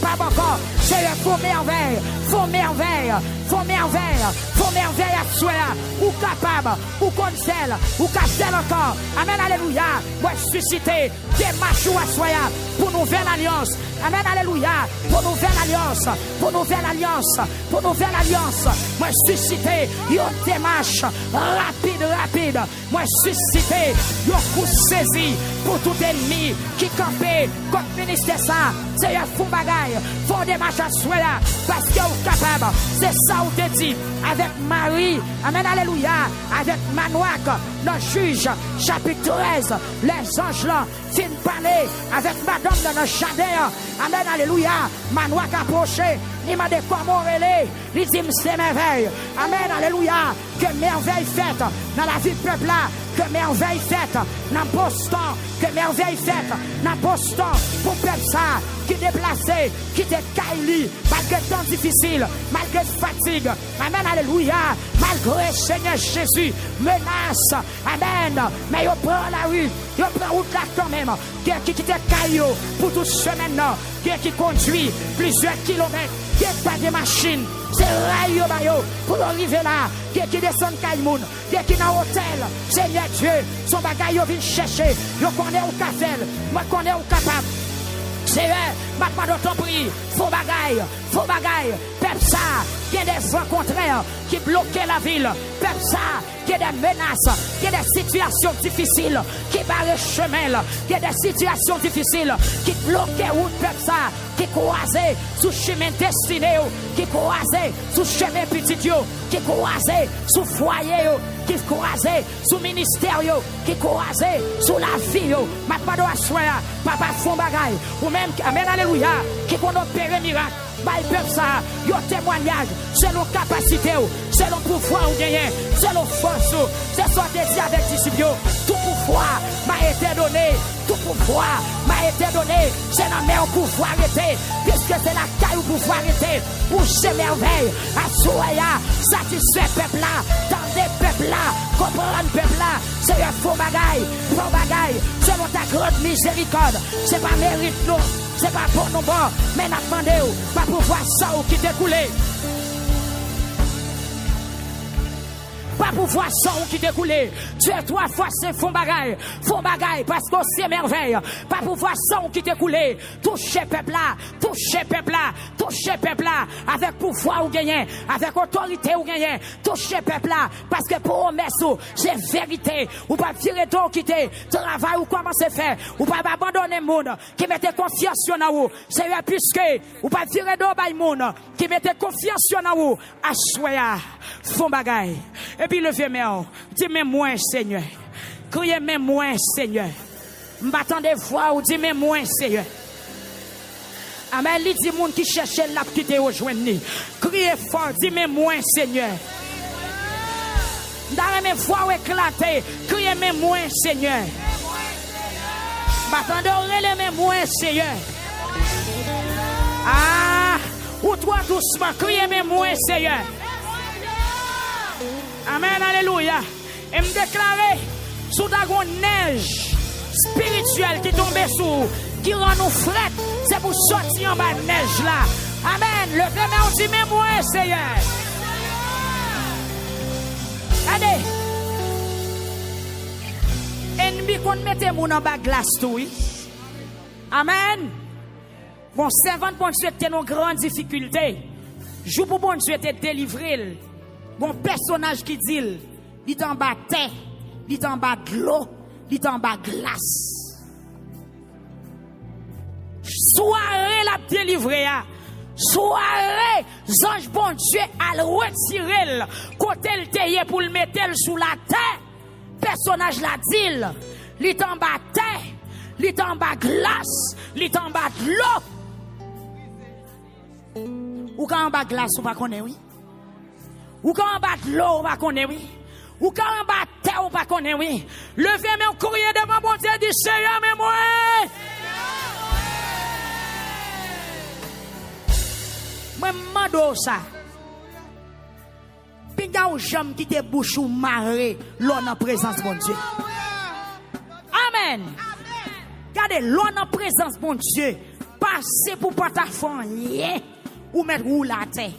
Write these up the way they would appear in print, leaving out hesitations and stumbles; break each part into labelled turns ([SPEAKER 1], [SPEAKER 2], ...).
[SPEAKER 1] capable encore. Seigneur, faut merveille, faut merveille, faut merveille, faut merveille à soi. Ou capable, ou conseil, ou cassel encore. Amen, alléluia. Moi, susciter des machous à soi pour nouvelle alliance. Amen, alléluia. Pour nouvelle alliance, pour nouvelle alliance, pour nouvelle alliance. Moi, susciter une démarche rapide. Moi, susciter un coup saisi pour tout ennemi qui campait contre ministère ça. C'est un fou bagaille. Faut démarche à soi là. Parce que vous capable. C'est ça où te dit. Avec Marie. Amen, alléluia. Avec Manouak, notre juge, chapitre 13. Les anges là, fin parler avec madame de notre jardin. Amen, alléluia. Manouak approché. Il m'a dit comment relais. Il dit c'est merveille. Amen, alléluia. Que merveille faite dans la vie du peuple là. Que merveille faite dans Boston. Que merveille faite dans Boston. Pour peuple ça. Qui déplacé, qui était Kaili, malgré temps difficile, malgré fatigue. Amen, alléluia. Malgré Seigneur Jésus, menace. Amen. Mais il prend la rue, il prend route là quand même. Qui était Kaili pour toute semaine, qui conduit plusieurs kilomètres, qui n'est pas de machine. C'est rayo pour arriver là. Qui descend Kaimoun, qui est dans l'hôtel. Seigneur Dieu, son bagage vient chercher. Je connais au café, moi connais au capable. C'est vrai, maintenant d'autant prix, faux bagaille, peuple ça, qui a des vents contraires, qui bloquent la ville, peuple ça, qui a des menaces, qui a des situations difficiles, qui barrent chemin, qui a des situations difficiles, qui bloquent route, peuple ça, qui croisent sous chemin destiné, qui croisent sous chemin petit, qui croisent sous foyer, qui croisent sous ministère, qui croisent sous la vie, maintenant doit soir, papa font bagaille, ou même, amen, alléluia, qui vont opérer miracle. By peuple ça, yo témoignage, selon capacité, selon pouvoir ou gagner, selon force, c'est son désir avec disciples. Tout pouvoir m'a été donné, tout pouvoir m'a été donné, c'est la meilleure pouvoir arrêter, puisque c'est la caille pour pouvoir arrêter, pour ces merveilles, à soya, satisfaire peuple là, dans des peuples là, comprendre peuple là, c'est un faux bagaille, selon ta grande miséricorde, c'est pas mérite non. C'est pas pour nous bon, mais n'attendez pas pour voir ça ou qui découlé. Pas pour voir ça ou qui découlé. Tu es trois fois c'est fond bagaille, parce que c'est merveille. Pas pour voir ça ou qui découlé. Touchez peuple là, avec pouvoir ou gagner, avec autorité ou gagner. Touchez peuple là, parce que pour eux, c'est vérité. Ou pas tirer ton quitter, travail ou comment c'est fait. Ou pas abandonner le monde qui mettait confiance en vous. C'est puisque, ou pas tirer d'eau by monde qui mettait confiance en vous. Assoya, fond bagaille. Et puis levez moi, dis-moi moi Seigneur. Criez-moi moi Seigneur. M'attendez voir ou dis-moi moi Seigneur. Amen, il dit moun qui cherche la quitter au joindre. Criez fort, dis-moi moi Seigneur. Dans mes voix éclater, criez-moi moi Seigneur. M'attendez relève moi Seigneur. Ah, ou toi doucement, criez-moi moi Seigneur. Amen, alléluia. Et me déclarer sous la neige spirituelle qui tombe sous, qui rend nous fret, c'est pour sortir en bas de neige là. Amen. Le premier on dit, mais moi, Seigneur. Allez. Ennemi qu'on mette mon en bas glace tout. Amen. Bon, servant bon Dieu était une grande difficulté. Joue pour bon Dieu était délivré. Bon personnage qui dit, il est en bas de terre, il est en bas de l'eau, il est en bas de glace. Soirée la délivrée, soirée, ange bon Dieu à le retirer, côté le taillé pour le mettre sous la terre. Personnage la dit, il est en bas de terre, il est en bas de glace, il est en bas de l'eau. Ou quand en bas de glace, ou pas connaît, oui? Ou quand on bat l'eau, on va connaître, oui. Ou quand on bat terre, on va connaître, oui. Levez mon courrier devant mon Dieu, dit Seigneur, mais moi. Moi, m'mando ça. Pinga ou jam qui te bouche ou marre, l'on en présence, mon Dieu. Amen. Regardez, l'on en présence, mon Dieu. Pas passer pour pas ta famille ou mettre où la terre.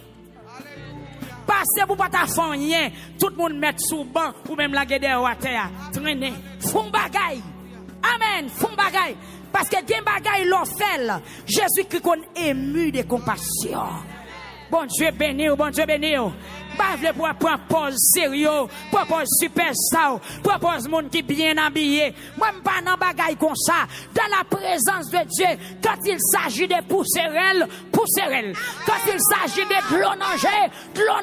[SPEAKER 1] Passer pour pas ta famille, tout le monde mettre sous banc ou même la gueule à terre. Traîner, font bagaille. Amen, font bagaille. Parce que gen bagaille l'on fait. Jésus-Christ est ému de compassion. Bon Dieu béni, bon Dieu béni. Pas vle pour prendre pause sérieux, propose super ça, propose monde qui bien habillé. Moi pas dans bagaille comme ça. Dans la présence de Dieu, quand il s'agit de poussérelles, poussérelles. Quand il s'agit de l'eau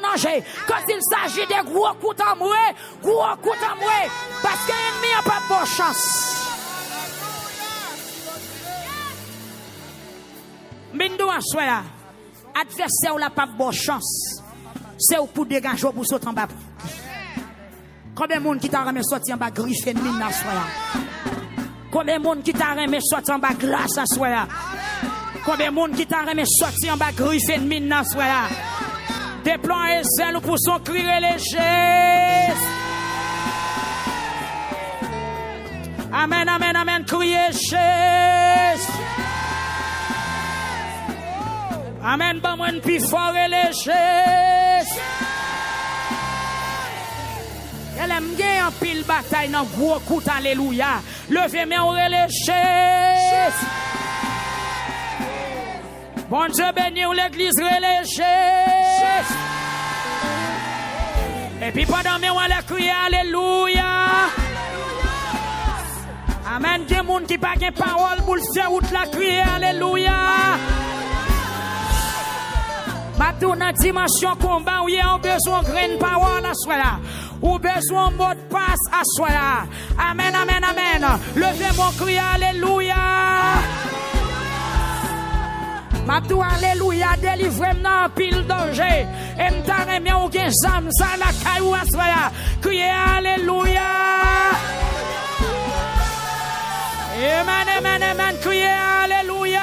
[SPEAKER 1] nager. Quand il s'agit de gros coups d'amoué, gros coups d'amoué. Parce que l'ennemi n'a pas de bonne chance. Mindou en soya, adversaire n'a pas de bonne chance. C'est pour dégager pour sauter en bas. Combien de monde qui t'a remis sortir en bas griffe mine à soya? Combien de monde qui t'a remis sortir en bas glace à soya? Combien de monde qui t'a remis sortir en bas griffe mine à soya? Déploie et zèle pour son cri léger. Amen, amen, amen, criez Jésus. Amen, bon moi plus fort et léger. Elle aime bien en pile bataille dans gros coup alléluia. Levez moi au léger. Bon Dieu béni l'église léger. Et puis pendant moi on va crier alléluia. Amen, des gens qui pas de parole pour faire route la crier alléluia. Maintenant, dans la dimension combat, où il y a besoin de grain de parole à soi là. Ou besoin de mot de passe à soi là. Amen, amen, amen. Levez mon cri, alléluia. Maintenant, alléluia, délivrez-moi pile danger. Et m't'arrête bien ou gen zam, ça la caillou à soi là. Criez alléluia. Amen, amen, amen. Criez alléluia.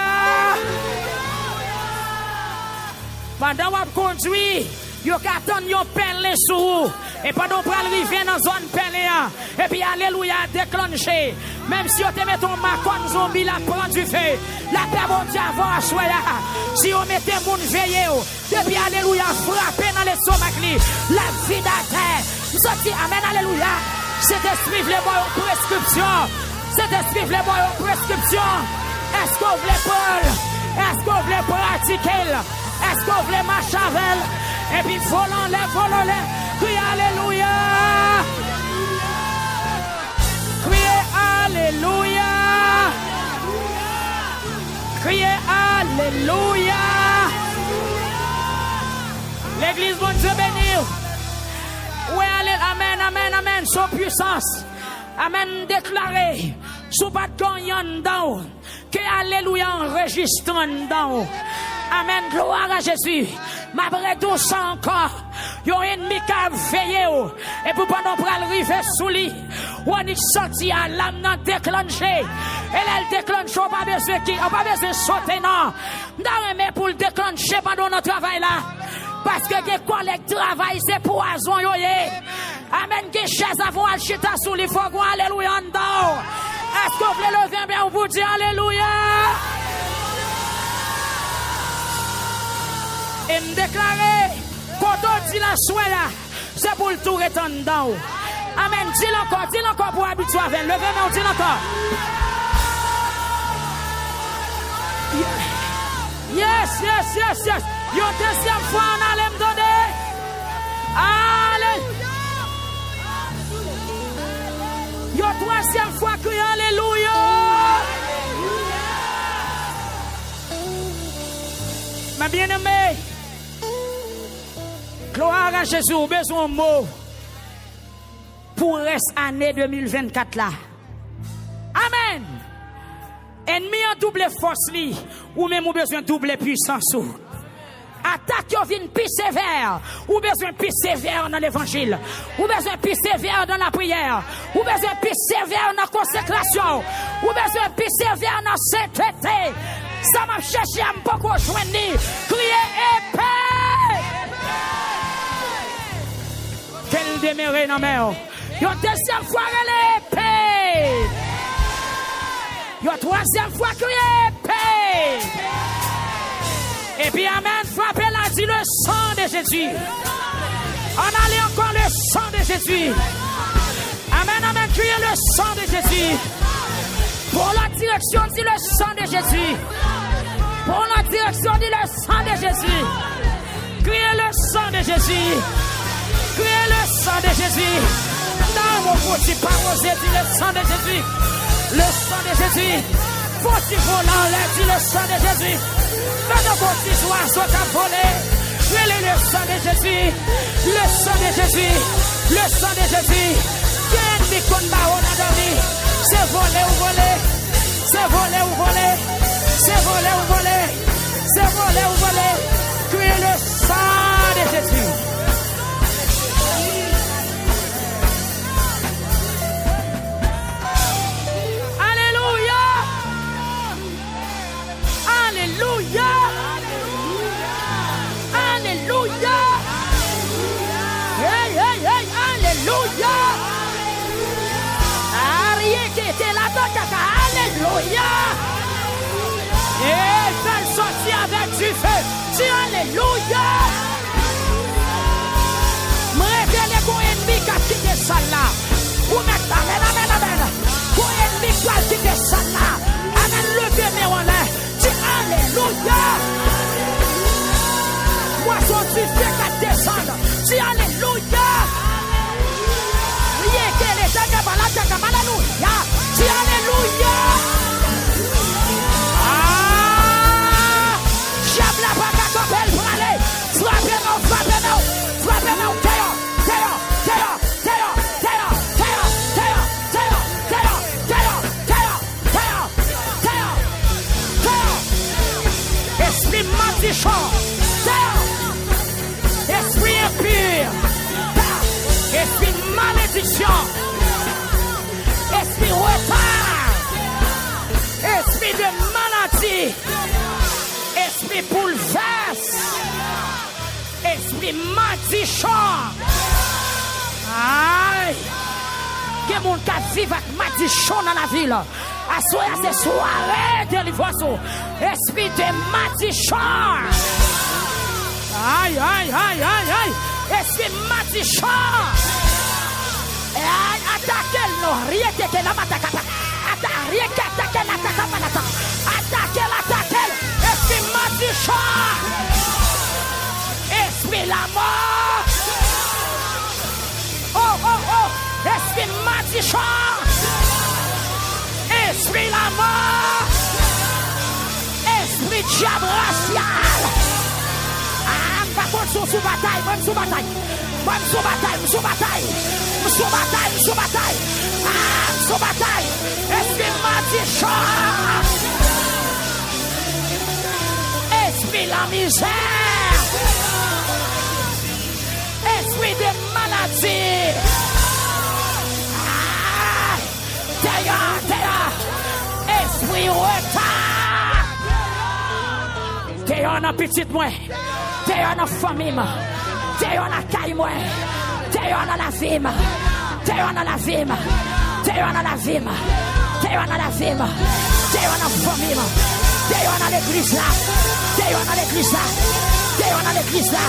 [SPEAKER 1] Pendant qu'on conduit, yo attend yo pelle sous et pendant qu'on arrive dans zone pelle et puis alléluia déclencher. Même si on te met ton macon zombie la prend du feu, la paix bon Dieu avant à choya. Si on mettait moun veillé et puis alléluia frapper dans les stomac la vie d'terre. Sorti amen alléluia. C'est de suivre les boys aux prescriptions. C'est de suivre les boys aux prescriptions. Est-ce qu'on voulait Paul? Est-ce qu'on voulait pratiquer? Est-ce qu'on voulait marcher avec? Et puis volant-les. Criez alléluia. Criez alléluia. Criez alléluia. L'église, bon Dieu béni. Oui, amen, amen, amen. Son puissance. Amen, déclaré. Sous pas de gagnant dedans. Que alléluia enregistrant dedans. Amen, gloire à Jésus. Ma bredo sans encore. Yon ennemi qui a veillé. Et pour pendant pour arriver sous lui. On est sorti à l'âme nan déclenché. Et elle déclenche, on pas besoin qui, on pas besoin sauter non. D'ailleurs, pour le déclencher pendant notre travail là. Parce que les collègues travail, c'est poison yoye. Amen, que chaise avant à chita sous les fogons, alléluia en dedans. Est-ce que vous voulez lever bien vous dire alléluia? Et me déclarer, quand on dit la soie là, c'est pour le tour étant dedans. Amen, dis-le encore pour habituer avec. Levez-moi, dis-le encore. Yes. Yo deuxième fois, on allait me donner. Allez. Yo troisième fois, criez alléluia. Ma bien-aimée, gloire à Jésus, besoin de mots pour reste année 2024 là. Amen. Ennemi en double force li, ou même ou besoin double puissance. Attaque yo vin plus sévère, ou besoin plus sévère dans l'évangile, ou besoin plus sévère dans la prière, ou besoin plus sévère dans la consécration, ou besoin plus sévère dans la sainteté. Ça m'a cherché à me beaucoup joindre. Criez épée. Quelle demeure dans mer. Yo deuxième fois l'épée. Yo troisième fois criez épée. Et puis amen, frappez la dit le sang de Jésus. On allait encore le sang de Jésus. Amen, amen, criez le sang de Jésus. Pour la direction, dit le sang de Jésus. Pour la direction, dit le sang de Jésus. Criez le sang de Jésus. Criez le sang de Jésus. Dans mon petit parosé, dit le sang de Jésus. Le sang de Jésus. Petit volant, dit le sang de Jésus. Dans nos petits oiseaux qui ont volé. Criez le sang de Jésus. Le sang de Jésus. Le sang de Jésus. Qui est ennemi qu'on m'a dormi. C'est volé ou volé. C'est volé ou volé. C'est volé ou volé. C'est volé ou volé. Criez le sang de Jésus. Alléluia. Alléluia. Alléluia. Hey, hey, hey. Alléluia. Rien qui était là-dedans, caca. Alléluia. Et ça sorti avec du feu. Dis alléluia. Me révèle qu'on ennemi qui a quitté ça là. Ou mettre amen, amen, amen. Qu'on ennemi qui a quitté ça là. Amen, levez mes en l'air. Dis alléluia. Moi, son fils fait qu'à descendre. Dis alléluia. Rien que les gens qui ont la tête, alléluia. Dis alléluia. Esprit matichon, esprit impur, esprit malédiction, esprit retard, esprit de maladie, esprit bouleverse, esprit matichon. Aïe! Il y a des gens qui vivent avec matichon dans la ville. Assoyez ces soirées de délivrance. Esprit de matichon. Aïe, aïe, aïe, aïe, aïe. Esprit matichon. Attaquez-le. Rien que la matakata. Rien que attaquez l'attaque. Attaquez. Esprit matichon. Esprit la mort. Oh, oh, oh. Esprit matichon. Esprit la mort. Esprit diable racial. Ah, par contre, sous bataille, même sous bataille. Même sous bataille, sous bataille. Sous bataille, sous bataille. Ah, sous bataille. Esprit matichon. Esprit la misère. Esprit de maladie. Ah, esprit retard. T'es en petite moi. T'es en famille. T'es en caille moi. T'es en la vie. T'es en la vie. T'es en la vie. T'es en la vie. T'es en famille. T'es en l'église là. T'es en l'église là. T'es en l'église là.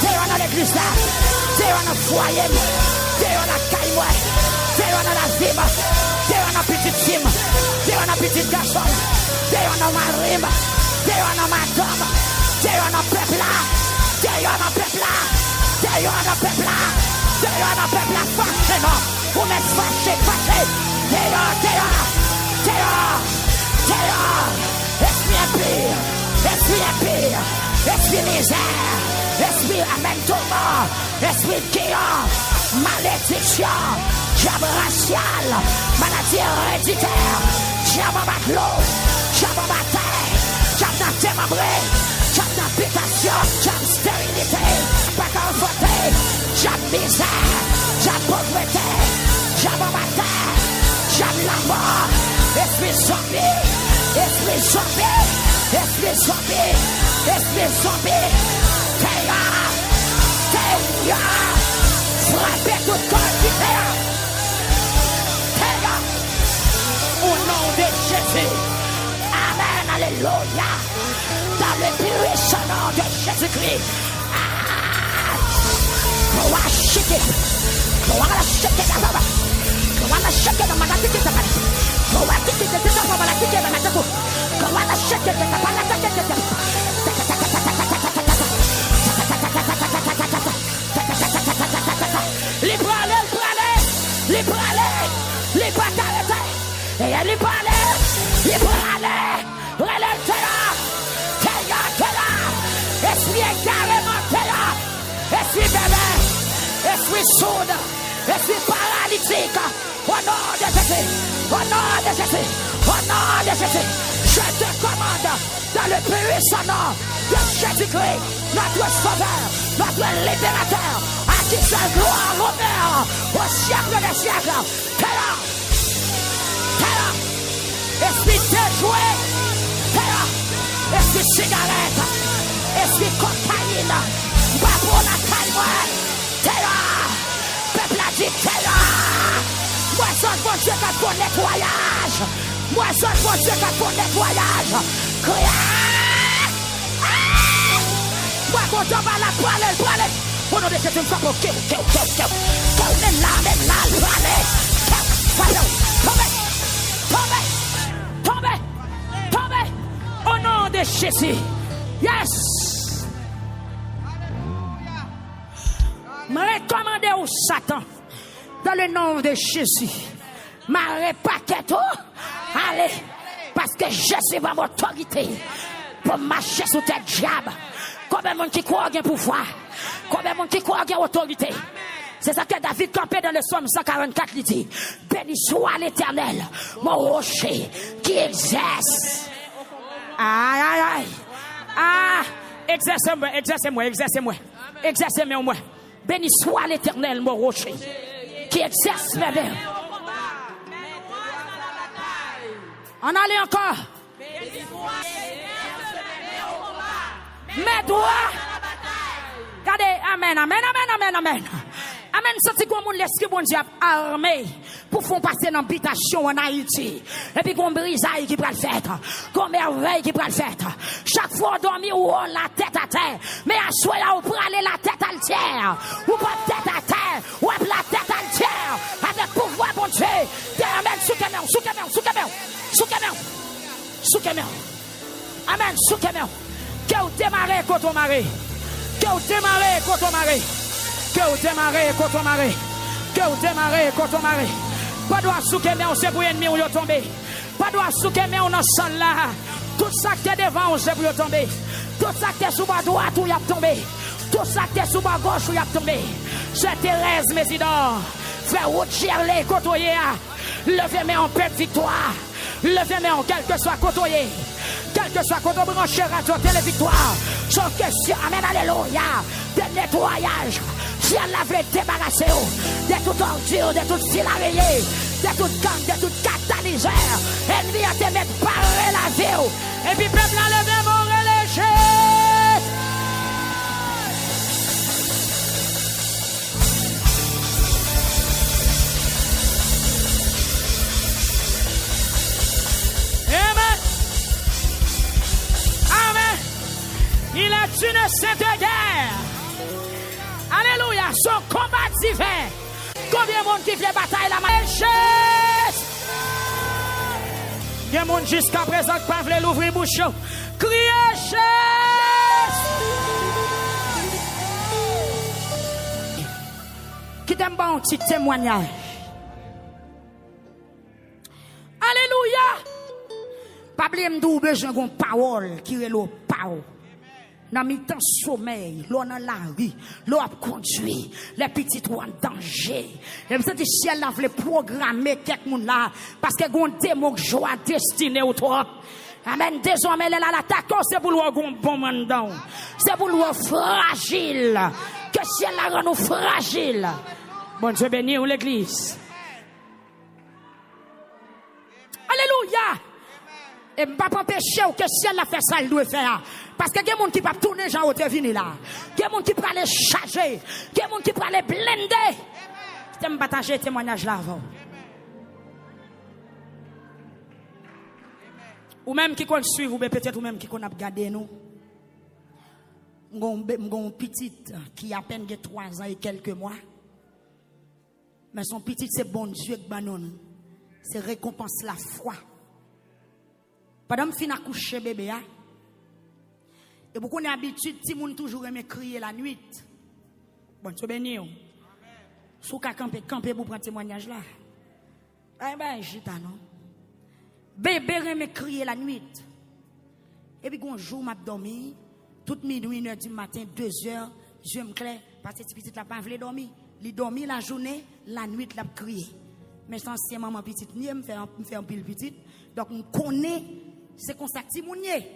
[SPEAKER 1] T'es en l'église là. T'es en foyer. T'es en caille moi. T'es en la vie. T'es en petite fille. T'es en petit garçon. T'es en mari. T'es en madame. T'es en peuple là. T'es en peuple là. T'es en peuple là. T'es en peuple là. Fâché non. Vous m'êtes fâché. T'es en. Esprit impur. Esprit misère. Esprit amène-toi. Esprit chaos. Malédiction. Diable racial. Maladie héréditaire. Diable baclo. Diable bataille. Diable démembré. Diable d'habitation. Diable stérilité. Pas conforté. Diable misère. Diable pauvreté. Diable bataille. Diable la mort. Esprit zombie. Esprit zombie. Esprit zombie. Esprit zombie. Théa. Frappez tout corps qui Théa. Au nom de Jésus. Amen. Alléluia. Dans le puissant Jésus. Esprit sourd, esprit paralytique, au nom de Jésus, au nom de Jésus, au nom de Jésus, je te commande dans le puissant nom de Jésus-Christ, notre sauveur, notre libérateur, à qui soit gloire, honneur, au siècle des siècles. Terre, esprit déjoué, terre, esprit cigarette, esprit cocaïne, babou la caille. Peuple a dit terre. Moi, son bon Dieu qui a ton nettoyage. Moi, son bon Dieu qui a ton nettoyage. Moi, quand on va la parler. Au nom de Jésus, une fois pour même là, tombez. Au nom de Jésus. Yes. Me recommander au Satan dans le nom de Jésus. Ma paquette, allez, parce que je suis ma autorité pour marcher sous tes diables. Combien de monde qui croit en pouvoir, combien de monde qui croit en autorité. C'est ça que David campait dans le psaume 144, il dit: béni soit l'Éternel, mon rocher qui exerce. Aïe. Ah, exercez-moi. Exercez-moi. Béni soit l'Éternel, mon rocher, qui exerce mes mains. On allait encore. Mes doigts. Regardez, amen. Amen, c'est comme l'esprit bon Dieu armé pour faire passer dans l'habitation en Haïti. Et puis qu'on brisaille qui prend le fait, qu'on merveille qui prend le fait. Chaque fois on dormit ou on la tête à terre. Mais à soi là, on prend aller la tête à terre. Ou pas tête à terre, ou la tête à terre. Avec pouvoir bon Dieu. Amen, sous caméra. Amen, sous caméra. Que vous démarrez quand on marre. Que vous démarrez quand on marre. Pas de souke mais on se pour ennemi ou tomber. Pas de souke mais on en sol là. Tout ça qui est devant on se pour tomber. Tout ça qui est sous bas droite ou y a tombé. Tout ça qui est sous bas gauche ou y a tombé. C'est Thérèse Mésidor. Frère Routier côtoyer. Levez-moi en paix de victoire. Levez-moi en quel que soit côtoyer. Quel que soit côté branché radio télé victoire. Son question, amen, alléluia. De nettoyage. Si elle l'a voulu débarrasser de toute ordure, de toute fil à rayer, de toute gang, de toute catalyseur. Elle vient te mettre parer la vie. Et puis, peuple, enlevez mon relâché. Amen. Il est une sainte guerre. Alléluia, son combat divin. Combien de monde qui fait bataille la main? Il y a des gens jusqu'à présent qui ne peuvent pas l'ouvrir bouche. Criez Jésus. Qui t'aime bon petit témoignage. Alléluia. Pas oublier m'dou besoin d'une parole qui est l'eau parole. Dans mi temps sommeil, l'on dans la rue, l'on a conduit, les petits trous en danger. Et vous savez, si elle a voulu programmer quelqu'un là, parce que gon démon joie destiné au trop. Amen, désormais, elle a l'attaque, c'est pour l'on bon mandant. C'est pour l'on fragile. Que si elle la rend nous fragile. Bon Dieu béni ou l'église. Alléluia. Et pas empêcher que si elle a fait ça, elle doit faire. Parce que il y a des gens qui peuvent tourner Jean Otevini là. Il y a des gens qui peuvent aller charger. Il y a des gens qui peuvent aller blender. Je vais partager le témoignage là avant. Ou même qui compte suivre, ou peut-être ou même qui compte regarder nous. Mon petite qui a à peine 3 ans et quelques mois. Mais son petit, c'est bon Dieu qui banon. C'est récompense la foi. Pendant que je finis coucher bébé, et beaucoup d'habitude, si moun toujours aime crier la nuit. Bon, Dieu béni. Si vous camper pour prendre témoignage là. Eh ben, j'étais non. Bébé aime crier la nuit. Et puis, un jour, m'a dormi. Toute minuit, 1h du matin, 2h, je me claire, parce que cette petite n'a pas voulu dormir. Il dormit la journée, la nuit, il a crié. Mais sans si maman petite, me fait un pile petite. Donc, on connaît, c'est comme ça que Timounier.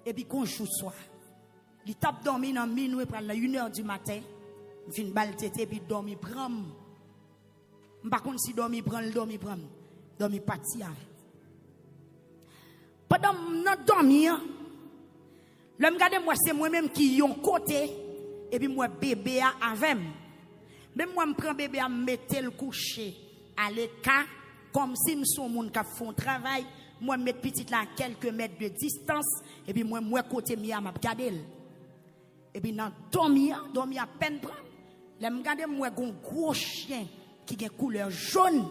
[SPEAKER 1] Et puis, qu'on joue soir. Il tape dormir dans minuit, prend la 1h du matin, il fait une balle tété, et puis dormi, prend. Par contre, si dormi, prend, dormi parti. Pendant que dormi, le m'gade moi c'est moi-même qui yon côté et puis moi bébé avec. Même moi me prend bébé à mettre le coucher à l'écart comme si nous sommes moun qui font travail, moi mettre petite là à quelques mètres de distance et puis moi côté mia m'a regarder. Et puis dans dormi à peine prend. Le m'gade moi gon gros chien qui a couleur jaune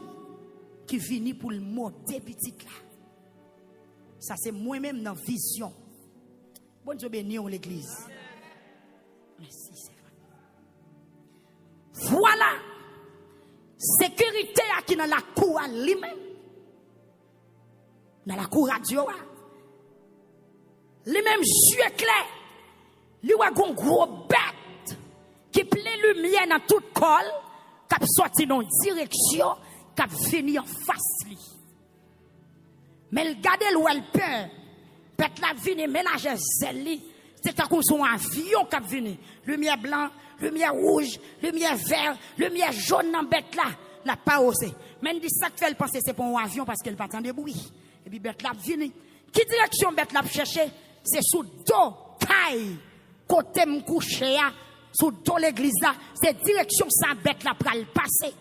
[SPEAKER 1] qui vient pour le monter petite là. Ça c'est moi-même dans vision. Bon Dieu béni en l'église. Merci, c'est vrai. Voilà. Sécurité qui dans la cour à lui-même. Dans la cour radio. Lui-même yeux clairs. Lui a un gros bête qui plein lumière dans toute colle. Qui a sorti dans une direction. Qui a fini en face lui. Mais le garde où elle peur. Bête la vini mélanger zeli. C'est comme son avion qui a venu. Lumière blanc, lumière rouge, lumière vert, lumière jaune dans bête là. La pas osé. Même dit ça que fait le penser c'est pour un avion parce qu'elle pas entendre bruit. Et puis bête la vini. Qui direction bête la chercher? C'est sous dos caille. Côté me coucher sous dos l'église là, c'est direction ça bête la pral passer.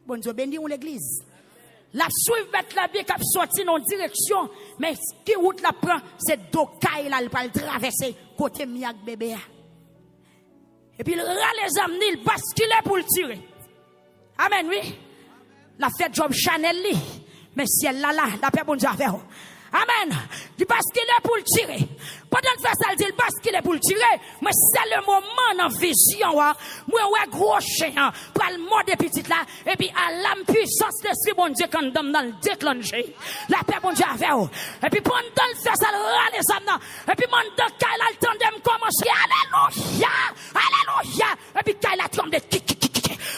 [SPEAKER 1] Bon Dieu béni ou l'église. La suivre bête la bien qui sorti dans direction mais qui route la prend c'est dokaï là il va traverser côté miak bébé et puis il râle les amener il bascule pour le tirer. Amen oui. La fête job Chanel li mais si elle là la paix bon Dieu avec. Amen. Il bascule pour le tirer. Pendant que ça, il dit bascule pour le tirer. Mais c'est le moment dans vision. Moi, ouais, gros chien. Pour le mot de petite là. Et puis, à l'âme puissance, l'esprit bon Dieu, quand dans le déclencher. La paix bon Dieu avec. Et puis, pendant le fait ça, le râle les âmes. Et puis, pendant qu'il a le temps de me commencer. Alléluia. Alléluia. Et puis, qu'il a tombé.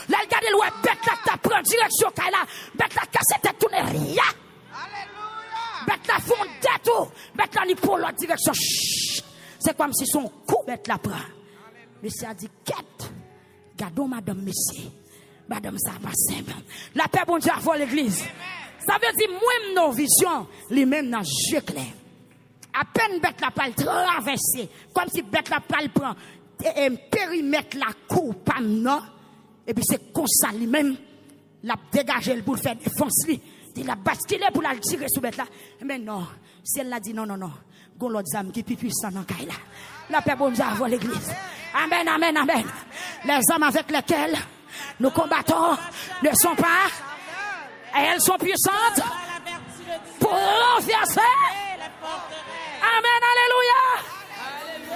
[SPEAKER 1] Là, regardez le ouais, bête là, t'as pris direction. Qu'il a, bête là, cassé tête, tourné rien. Bête la fond tout. Bête la ni pour l'autre direction. C'est comme si son coup bête la prend. Monsieur a dit, quête. Gardons madame, monsieur. Madame, ça va simple. La paix, bon Dieu, avant l'église. Ça veut dire, moi, nos visions, les mêmes dans les yeux clairs. À peine bête la pale traverser. Comme si bête la pale prend un périmètre la coupe, pas non. Et puis c'est comme ça, lui-même, la dégager pour faire défense, lui. Il a basculé pour la tirer sous bête là. Mais non, si elle l'a dit non. Gon l'autre âme qui est plus puissant dans le là. La paix bon Dieu avant l'église. Amen, amen, amen. Les hommes avec lesquels nous combattons ne sont pas. Et elles sont puissantes pour renverser. Amen, alléluia.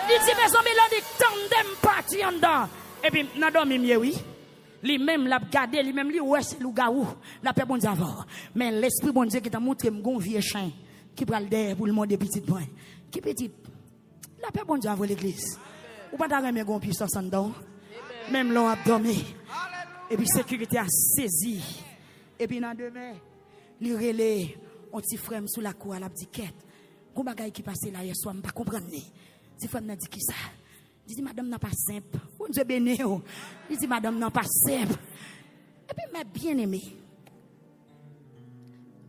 [SPEAKER 1] Il dit mes amis, là, dit tandem parti en dedans. Et puis, n'a dormi mieux, oui. Lui-même l'a gardé, lui-même lui ouais c'est loup-garou, la paix bon Dieu avant. Mais l'esprit bon Dieu qui t'a montré mon vieux chien qui prend le derrière pour le monde des petites points. Qui petit la paix bon Dieu avant l'église. Ou pas d'arrêter mon puissance en dedans. Même l'on a dormi. Et puis sécurité a saisi. Et puis dans demain, il relais un petit frère sous la cour à la petite quête. Gon bagay qui passait là hier soir, me pas comprendre. Petit frère m'a dit qui ça? Il dit, madame n'a pas simple. Bon Dieu béni. Il dit, madame n'a pas simple. Et puis, mais bien aimé.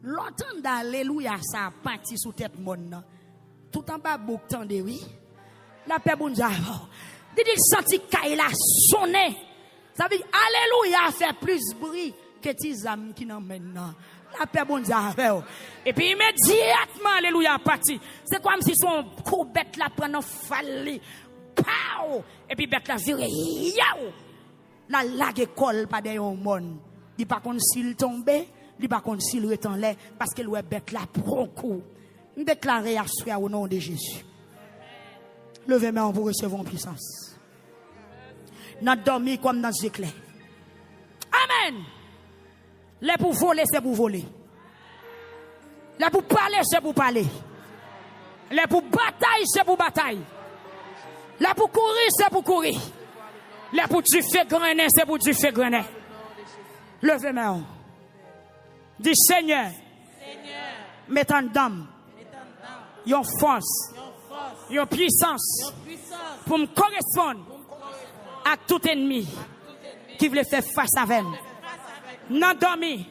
[SPEAKER 1] L'entendre d'alléluia, ça a parti sous tête monde. Tout en bas, beaucoup tende, oui. La paix, bon Dieu. Il dit, il sentit qu'il a sonné. Ça veut dire, alléluia fait plus bruit que tes âmes qui n'en mènent. La paix, bon Dieu. Et puis, immédiatement, alléluia, parti. C'est comme si son coup bête la prenant falli. Yao! Et puis bête la viré. Yao! La lague colle pas derrière un monde. Il pas contre s'il tombe, il pas contre s'il est en l'air parce que le bête la prend coup. Nous déclarer à soi au nom de Jésus. Levez-moi pour recevoir en puissance. Nous dormir comme dans les éclairs. Amen. Les pour voler, c'est pour voler. Les pour parler, c'est pour parler. Les pour bataille, c'est pour bataille. Les pour courir, c'est pour courir. Les pour du feu grenet, c'est pour du feu grenet. Levez-moi. Dis Seigneur, mets en dame, yon force, yon puissance pour me correspondre à tout ennemi qui voulait faire face avec moi. Non dormi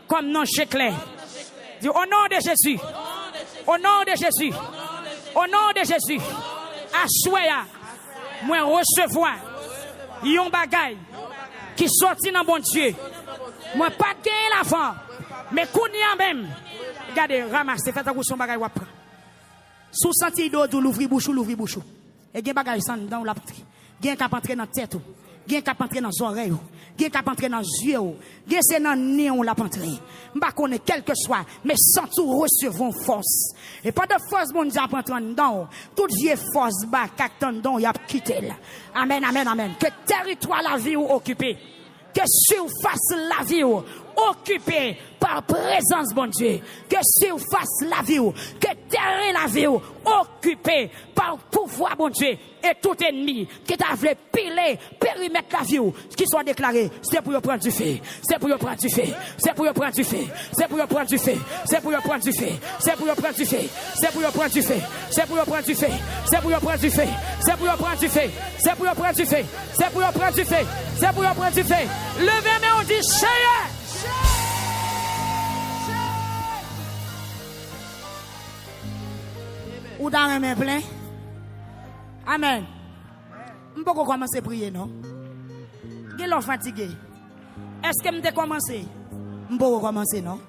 [SPEAKER 1] comme non chéclé. Dis au nom de Jésus, au nom de Jésus, au nom de Jésus, assoya, moi recevoir yon bagay qui sorti dans bon Dieu. Moi pas gagner l'avant, mais kounia même. Regardez, ramassez, faites un coup son bagay wap. Sous senti d'eau, l'ouvri bouchou. Et gen bagay san dans la patrie. Gen k'ap entrer dans tête ou. Gen k'ap entrer dans oreille ou. Gen k'ap entrer dans yeux ou. Gen c'est dans nez ou la entrer. M'pa connaît quel que soit, mais sans tout recevons force. Et pas de force bon Dieu entrer dedans. Toute vieille force bas qu'attend dedans, y a quitté là. Amen. Que territoire la vie ou occupé. Que surface la vie ou occupée par présence bon Dieu. Que surface la vie ou, que terrain la vie ou occupée par pouvoir bon Dieu. Et tout ennemi qui t'a voulu piler, périmètre la vie ou, qui soit déclaré, c'est pour prendre du feu. C'est pour prendre du feu. C'est pour prendre du feu. C'est pour prendre du feu. C'est pour prendre du feu. C'est pour prendre du feu. C'est pour prendre du feu. C'est pour prendre du feu. C'est pour prendre du feu. C'est pour prendre du feu. C'est pour prendre du feu. C'est pour prendre du feu. C'est pour prendre du feu. Levez-moi, on dit Seigneur. Ou dans les mains pleines. Amen. Je peux commencer à prier, non? Je suis fatigué. Est-ce que je peux commencer? Je peux commencer, non?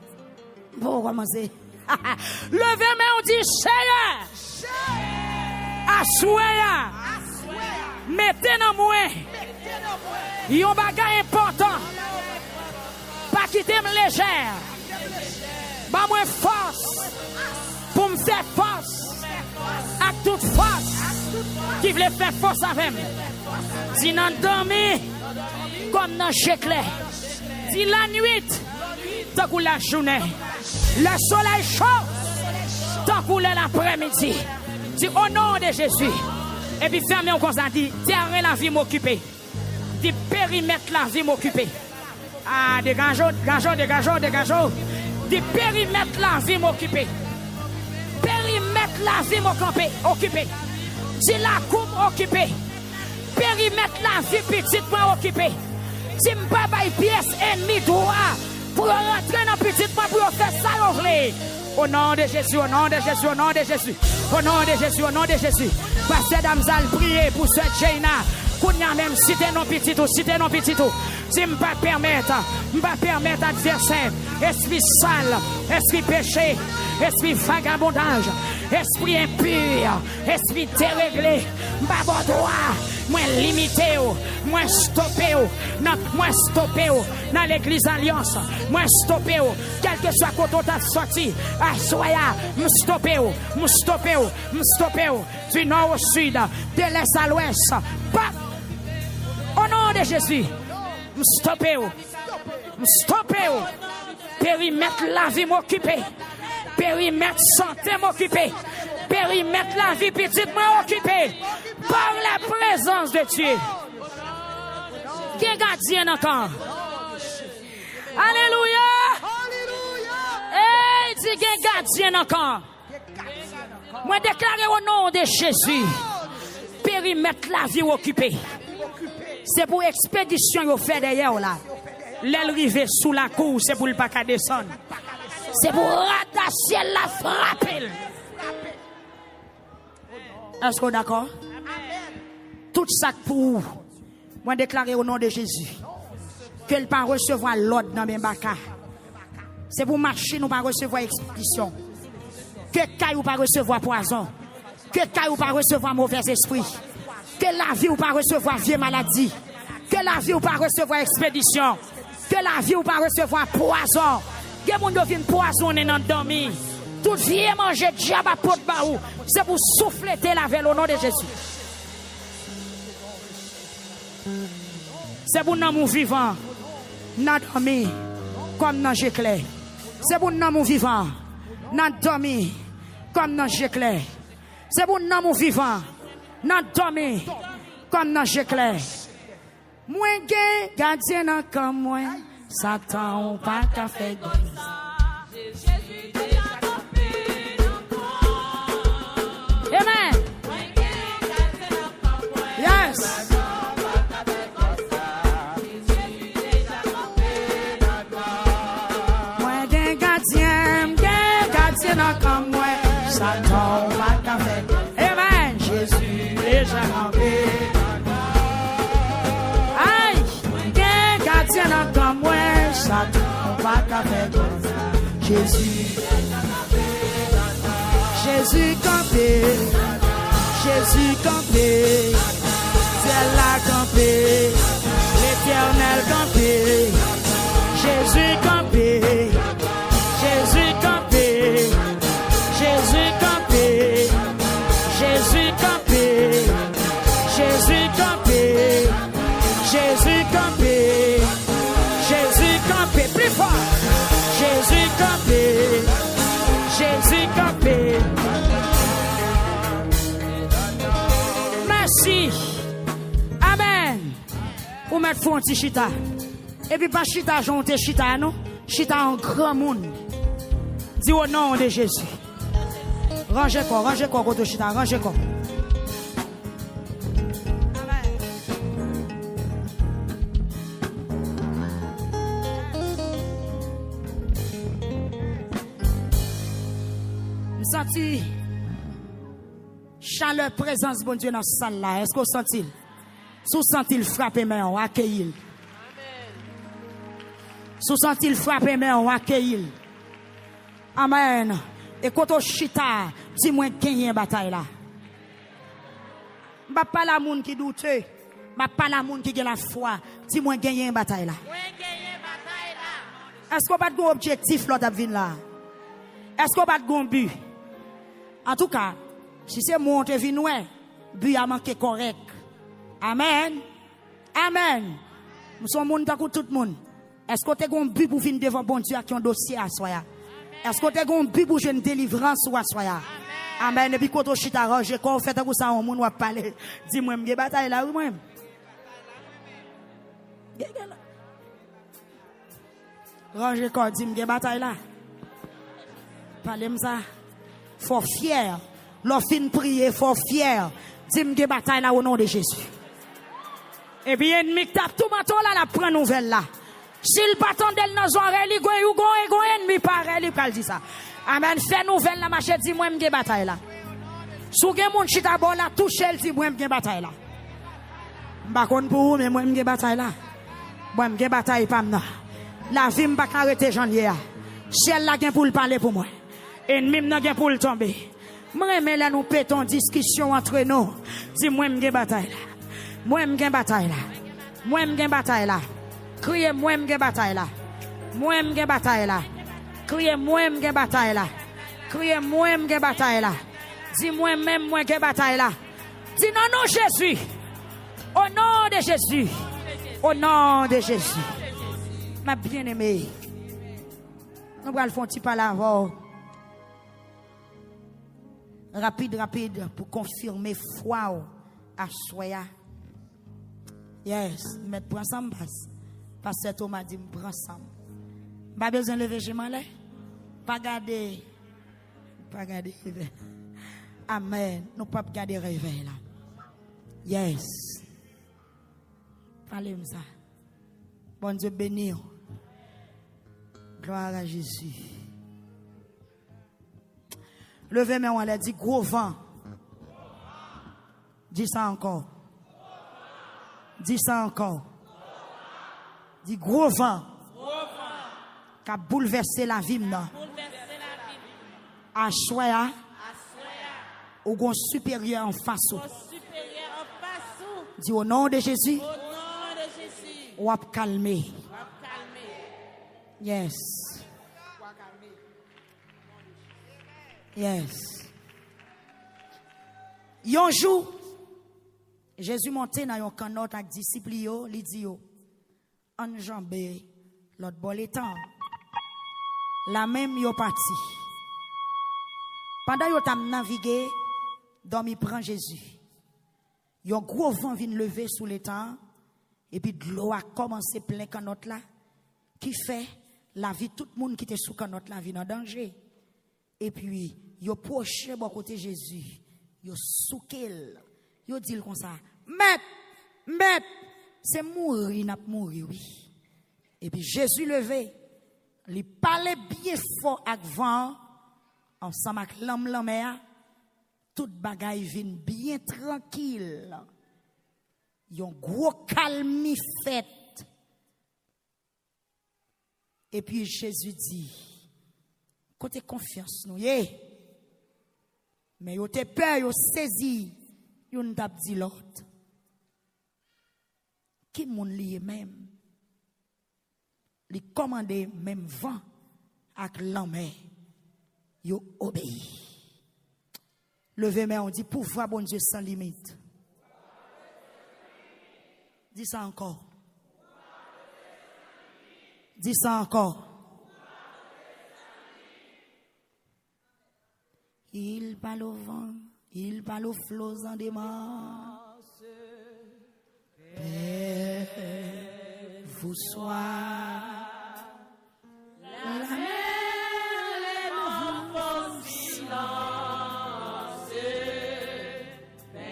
[SPEAKER 1] Je peux commencer. Levez-moi, on dit Seigneur. Assoya. Mettez dans moi. Il y a un bagage important. Pas quitter me légère. Pas moi force. Pour me faire force. À toute force qui voulait faire force avec moi. Si nous dormons comme dans Chéclé. Si la nuit, tant que la journée. Le soleil chaud, tant que l'après-midi. Si au nom de Jésus. Et puis fermez comme ça, dit terrain la vie m'occuper. Dit périmètre la vie m'occuper. Ah, dégageons. Dit périmètre la vie m'occuper. Périmètre la vie occupée. Si la coupe occupée. Périmètre la vie petite moi occupée. Si m'pas bail pièce ennemi droit pour rentrer dans petite moi pour faire ça l'ouvrir. Au nom de Jésus, au nom de Jésus, au nom de Jésus. Au nom de Jésus, au nom de Jésus. Pasteur Damzal prier pour ce Jaina. Kounya même citer non petit tout. Si m'pas permettre adversaire, esprit sale, esprit péché, esprit vagabondage, esprit impur, esprit déréglé, m'pas bon droit, moins limité, moins stoppé, dans l'église Alliance, moins stoppé, quel que soit quand on t'a sorti, à soya, m'stoppé, du nord au sud, de l'est à l'ouest, au nom de Jésus, m'stoppé, périmètre la vie m'occuper, périmètre santé m'occuper, périmètre la vie petite m'occuper, par la présence de Dieu. Qui gardien encore? Alléluia! Hey, dis qui gardien encore? Moi déclarer au nom de Jésus, périmètre la vie occupée. C'est pour expédition qu'on fait d'ailleurs là. L'élrivé sous la cour, c'est pour le pas qu'à descendre. C'est pour rattacher la frapper. Est-ce qu'on est d'accord? Tout ça pour vous. Moi déclarer au nom de Jésus qu'elle pas recevoir l'ordre dans mes baka. C'est pour marcher, nous pas recevoir expédition. Que caille ou pas recevoir poison. Que caille ou pas recevoir mauvais esprit. Que la vie ou pas recevoir vieille maladie. Que la vie ou pas recevoir expédition. Que la vie ou pas recevoir poison. Que mon devine poisonner dans dormir. Tout vie manger diable à porte baou. C'est pour souffler la veille au nom de Jésus. C'est pour nous vivants. N'a dormi comme dans l'éclair. C'est pour nous vivants. N'a dormi comme dans l'éclair. C'est pour nous vivants. N'a dormi comme dans l'éclair. Moi gardien comme moi. Satan pas qu'à faire. Amen. Yes. Moi gardien comme moi. Satan pas qu'à faire. Amen. Jésus déjà campé. Comme moi, Satan pas qu'à faire Jésus. Jésus campé. Jésus campé. C'est la campé. L'éternel campé. Jésus campé. Jésus campé. Jésus campé. Jésus campé. Jésus campé. Jésus campé. Jésus campé, plus fort. Jésus campé. Jésus campé. Merci. Amen. Ou mettre fond petit chita. Et puis pas chita jonte chita non. Chita en grand monde. Dis au nom de Jésus. Rangez quoi contre chita, rangez quoi. Senti chaleur présence bon Dieu dans cette salle là. Est-ce que vous sentez? Si vous sentez le frapper mais on accueille. Si vous sentez le frapper mais on accueille. Amen. Et quand on chita, dis-moi gagner bataille là. Je pas la monde qui doute. Je pas la monde qui a la foi. Dis-moi gagner bataille là. Est-ce qu'on pas de objectif l'autre vinn là? Est-ce qu'on pas de but? En tout cas, si c'est mon te vin ouais, but a manqué correct. Amen. Amen. Nous sommes monde ta tout le monde. Est-ce que tu as un but pour venir devant bon Dieu qui a un dossier à soya? Est-ce que tu as un but pour une délivrance à soya? Amen. Et puis quand on chita range, quand on fait comme ça, on va parler. Dis-moi, m'ge bataille là ou même? Range quand dis-moi bataille là. Parlez-moi ça. Faut fier. L'offre prier, faut fier. Dis-moi bataille là au nom de Jésus. Et puis ennemi tape tout matin là, la prend nouvelle là. S'il pas tendel dans oreilles, il go ennemi pareil, il pral dire ça. Amen. Fais nouvelle là, machin dit moi m'ge bataille là. Sou gen moun chita bon là, touche elle dit moi m'ge bataille là. M'pa konn pour mais moi m'ge bataille là. Moi m'ge bataille pas m'na. La vie m'pa arrêter janvier. Ciel là gen pour le parler pour moi. Ennemi m'na gen pour le tomber. Moi mais là nous pétons discussion entre nous. Dis moi m'ge bataille là. Moi m'ge bataille là. Moi m'ge bataille là. Criez moi m'ge bataille là. Moi m'ge bataille là. Criez moi m'ge bataille là. Criez moi m'ge bataille là. Dis moi même moi m'ge bataille là. Dis non non Jésus. Au nom de Jésus. Au nom de Jésus. Ma bien-aimée. Nous allons faire un petit palaver. Rapide pour confirmer foi à soya. Yes, mettre prends ça passe. Pasteur Thomas dit prends ça. Pas besoin de lever chemin là. Pas garder. Amen. Nous pas garder réveil là. Yes. Parlez-moi ça. Bon Dieu béni. Gloire à Jésus. Levez mes mains, elle a dit gros vent. Dis ça encore. Dis ça encore. Dis gros vent. Qui a bouleversé la vie. À choix. Ou gon supérieur en face. Dis au nom de Jésus. Ou à calmer. Yes. Yes. Yon jour, Jésus monté dans yon canot avec disciples yo, li di yo, enjambé l'autre bol étant. La même yo parti. Pendant yo tam navigué, dormi prend Jésus. Yon gros vent vient lever sous l'étang et puis de l'eau a commencé plein canot là qui fait la vie tout le monde qui était sous canot là vient en danger. Et puis yo proche bon côté Jésus, yo soukel. Yo dit comme ça, Maître, c'est mourir, n'a mourir oui. Et puis Jésus levé, il parlait bien fort avec vent ensemble avec l'homme toute bagaille vient bien tranquille. Yon gros calme fait. Et puis Jésus dit, côté confiance nous mais yo te peur, yo saisi, yon tap dit l'autre. Qui moun lié même? Li commandé même vent avec l'homme. Yo obéi. Levez main, on dit pouvoir bon Dieu sans limite. Dis ça encore. Dis ça encore. Il parle au vent, il parle aux flots en démence. Père, vous soit la mer, les vents silence.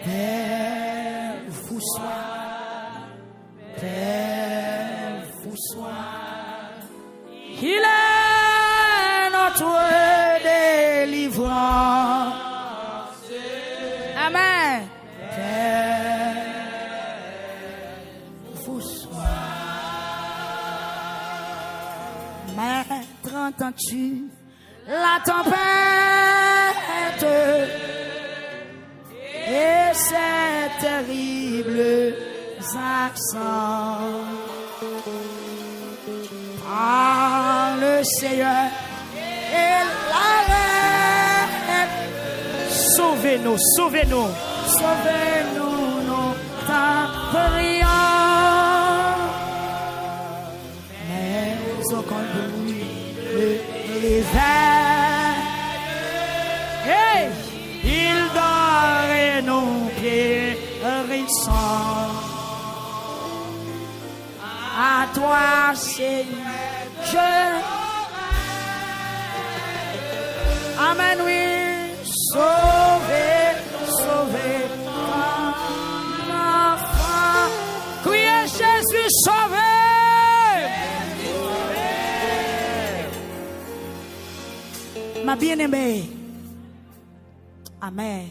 [SPEAKER 1] Père, vous soit, Père, vous soit. Il est notre délivrance. Amen. Maître, entends-tu la tempête et ces terribles accents? Par le Seigneur et l'arrêt. Sauvez-nous, sauvez-nous, sauvez-nous, nous t'en prions. Mais au conduit le réveil, hey, il dort et nos pieds rissants. À toi, Seigneur, je. Amen, oui, sauvé, sauvé, mon enfant. Criez Jésus, sauvé. Ma bien-aimée. Amen.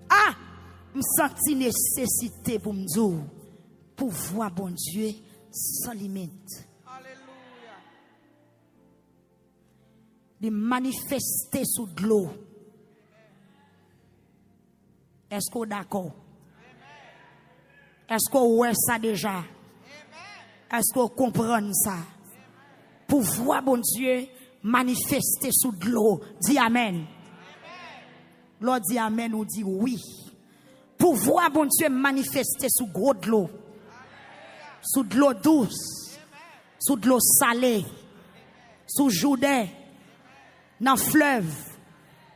[SPEAKER 1] Ah, me senti nécessité pour me dire, pour voir bon Dieu sans limite.
[SPEAKER 2] Alléluia.
[SPEAKER 1] De manifester sous de l'eau. Est-ce qu'on est d'accord? Est-ce qu'on voit ça déjà? Est-ce qu'on comprend ça? Pour voir bon Dieu manifester sous de l'eau. Dis amen. L'autre dit amen ou dit oui. Pour voir bon Dieu manifester sous gros de l'eau. Sous de l'eau douce. Sous de l'eau salée. Sous Jourdain. Dans fleuve.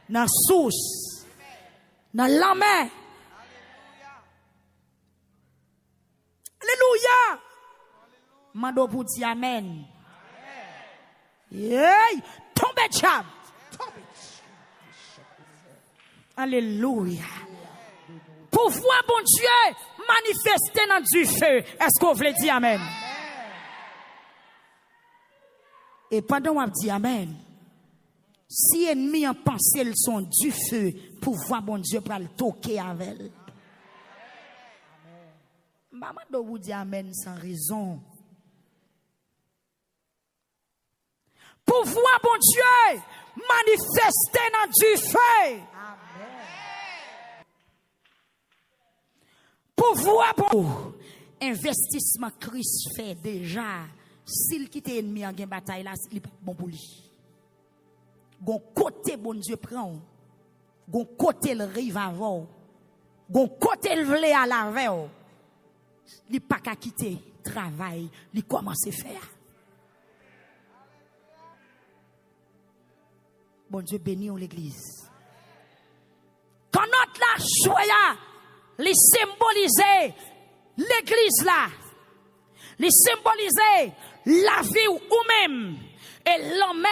[SPEAKER 1] Dans source. Dans la mer. Alléluia. Mando pour dire amen. Hey, tombe chab. Alléluia. Pour voir bon Dieu manifester dans du feu. Est-ce qu'on veut dire amen? Et pendant qu'on dit amen, si ennemi en pensée le son du feu, pour voir bon Dieu pour le toquer avec elle. Maman doit vous dire amen sans raison. Pour voir bon Dieu manifester dans du feu. pouvoir pour investissement Christ fait déjà. S'il quitte ennemi en bataille là, il pas bon pour lui. Gon côté bon Dieu prend. Gon côté le rive avant. Gon côté le vle à la veille. Il pas qu'à quitter travail, il commence à faire. Bon Dieu bénit l'église. Quand notre là soya, les symboliser l'église là, les symboliser la vie ou même et l'homme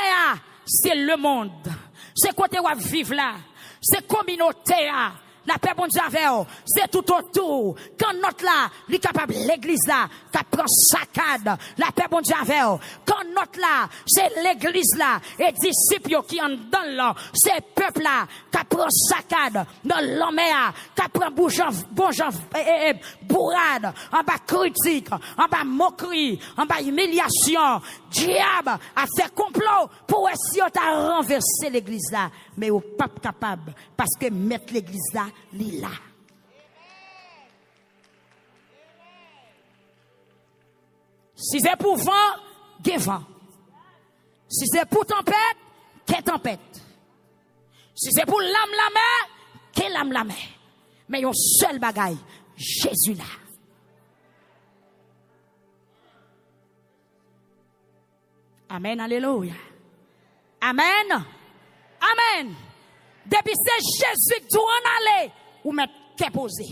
[SPEAKER 1] c'est le monde. C'est côté où vivre là, c'est communauté là. La paix bon Dieu avec eux, c'est tout autour. Quand notre là, il est capable l'église là, qui prend saccade. La paix bon Dieu avec eux. Quand notre là, c'est l'église là, et disciples qui en donnent là, c'est peuple là, qui prend saccade. Dans l'homme là, qui prend bon bourrade, en bas critique, en bas moquerie, en bas humiliation. Diable a fait complot pour essayer de renverser l'église là. Mais au pas capable, parce que mettre l'église là, il là. Si c'est pour vent, il vent. Si c'est pour tempête, qu'est tempête. Si c'est pour l'âme la mer, qu'est l'âme la mer. Mais il y a un seul bagaille, Jésus là. Amen, alléluia. Amen. Amen. Depuis c'est Jésus qui doit en aller, ou mettre qu'est posé.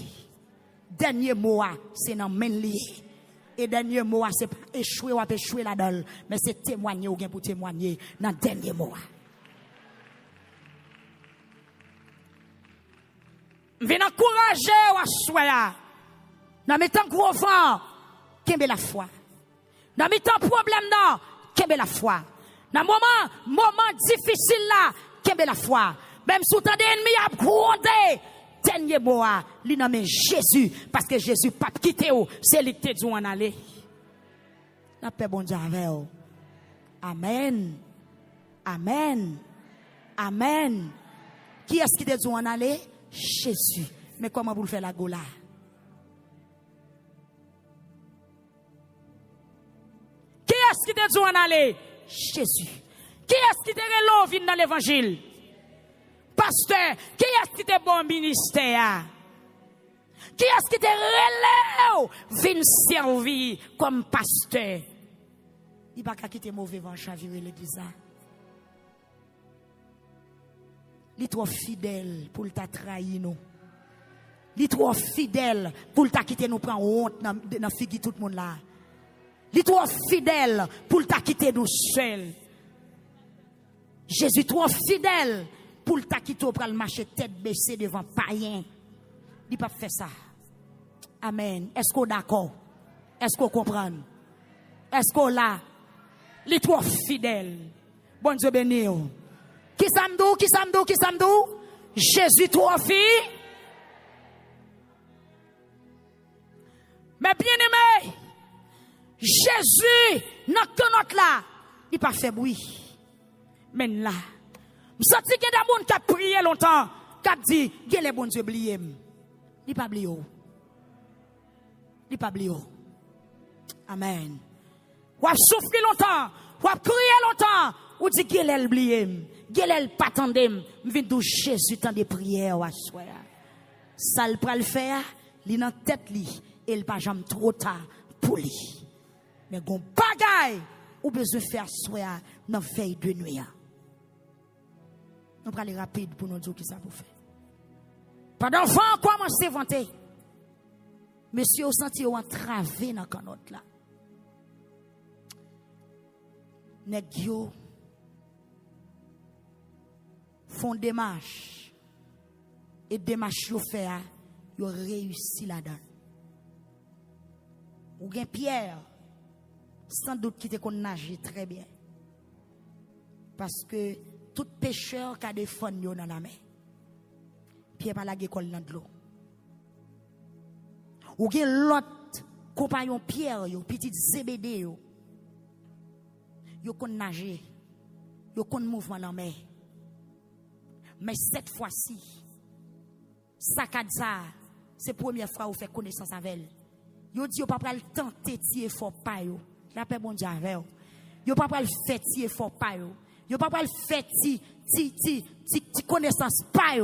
[SPEAKER 1] Dernier mot, c'est dans main lié. Et dernier mot, c'est pas échouer ou pas échouer là-dedans, mais c'est témoigner ou bien pour témoigner dans dernier mot. Je viens encourager ou assoya. Dans mes temps gros vent, qu'est la foi. Dans mes temps problème non, qu'est la foi. Dans moment difficile là, qu'est la foi. Même sous tant d'ennemis a grondé, dernier mot, li nomme Jésus, parce que Jésus pas quitté ou, c'est lui qui te dit en aller. La paix bon Dieu avec vous. Amen. Amen. Amen. Qui est-ce qui te dit en aller? Jésus. Mais comment vous le faites la gola? Qui est-ce qui te dit en aller? Jésus. Qui est-ce qui te relève dans l'évangile? Pasteur, qui est-ce qui te bon ministère? Qui est-ce qui te relève vin servir comme pasteur? Il va pas quitter mauvais vent chavirer l'église. Il est trop fidèle pour t'a trahi nous. Il est trop fidèle pour t'a quitter nous prendre honte dans figure tout le monde là. Il est trop fidèle pour t'a quitter nous seuls. Jésus trop fidèle pour t'a quitter pour le marcher tête baissée devant païen. Il pas faire ça. Amen. Est-ce qu'on est d'accord? Est-ce qu'on comprend? Est-ce qu'on là? Il est trop fidèle. Bon Dieu béni. Qui samdou, qui samdou, qui samdou? Jésus trop fidèle. Mais bien aimé, Jésus, notre là, il pas fait bruit. Mais là, je sens qu'il y a des gens qui ont prié longtemps, qui ont dit, que les bons Dieu oublié. Il pas oublié. Il pas oublié. Amen. Ou a souffrir longtemps, ou a crié longtemps, ou dit qu'il est oublié. Qu'il est pas tendé. Vient d'où Jésus tant de prières ou soir. Ça le pral faire, li dans tête li, et il pas jamais trop tard pour lui. Mais gon bagay ou besoin faire soir dans veille de nuit. Nous pral rapide pour nous dire qui ça pour faire. Pendant vent commence à vanter. Monsieur, au senti ou entravé dans canotte là. Nèg yo font démarche et démarche yo fait yo réussi là-dedans. Ou gen Pierre sans doute qui te kon nager très bien. Parce que tout pêcheur qui a des fonds yo dans la mer. Pierre pas la école dans de l'eau. Ou gen l'autre compagnon Pierre yo petit Zébédée yo. Yo kon nager. Yo kon mouvement dans la mer. Mais cette fois-ci, sakad ça, c'est la première fois où vous faites connaissance avec elle. Vous dites, vous ne pouvez pas tenter de fort pas. La paix, bon Dieu, avec vous. Vous ne pouvez pas le faire de fort pas. Vous ne pouvez pas le faire de connaissance pas.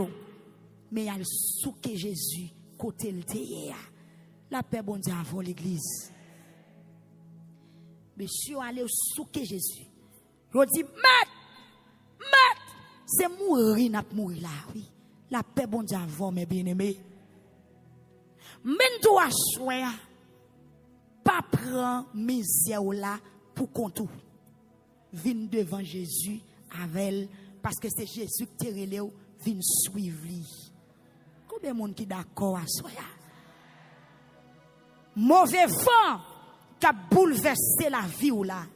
[SPEAKER 1] Mais il y a le souke Jésus, côté le théâtre. La paix, bon Dieu, avant l'église. Monsieur, allez au souke Jésus. Je dis, maître, c'est mourir, n'a pas mourir là, oui. La paix, bon Dieu, avant, mes bien-aimés. Men doit choisir, pas prendre misère là pour compte. Vin devant Jésus avec elle, parce que c'est Jésus qui te relève, vin suivre lui. Combien de monde qui d'accord à soi? Mauvais vent qui a bouleversé la vie ou là.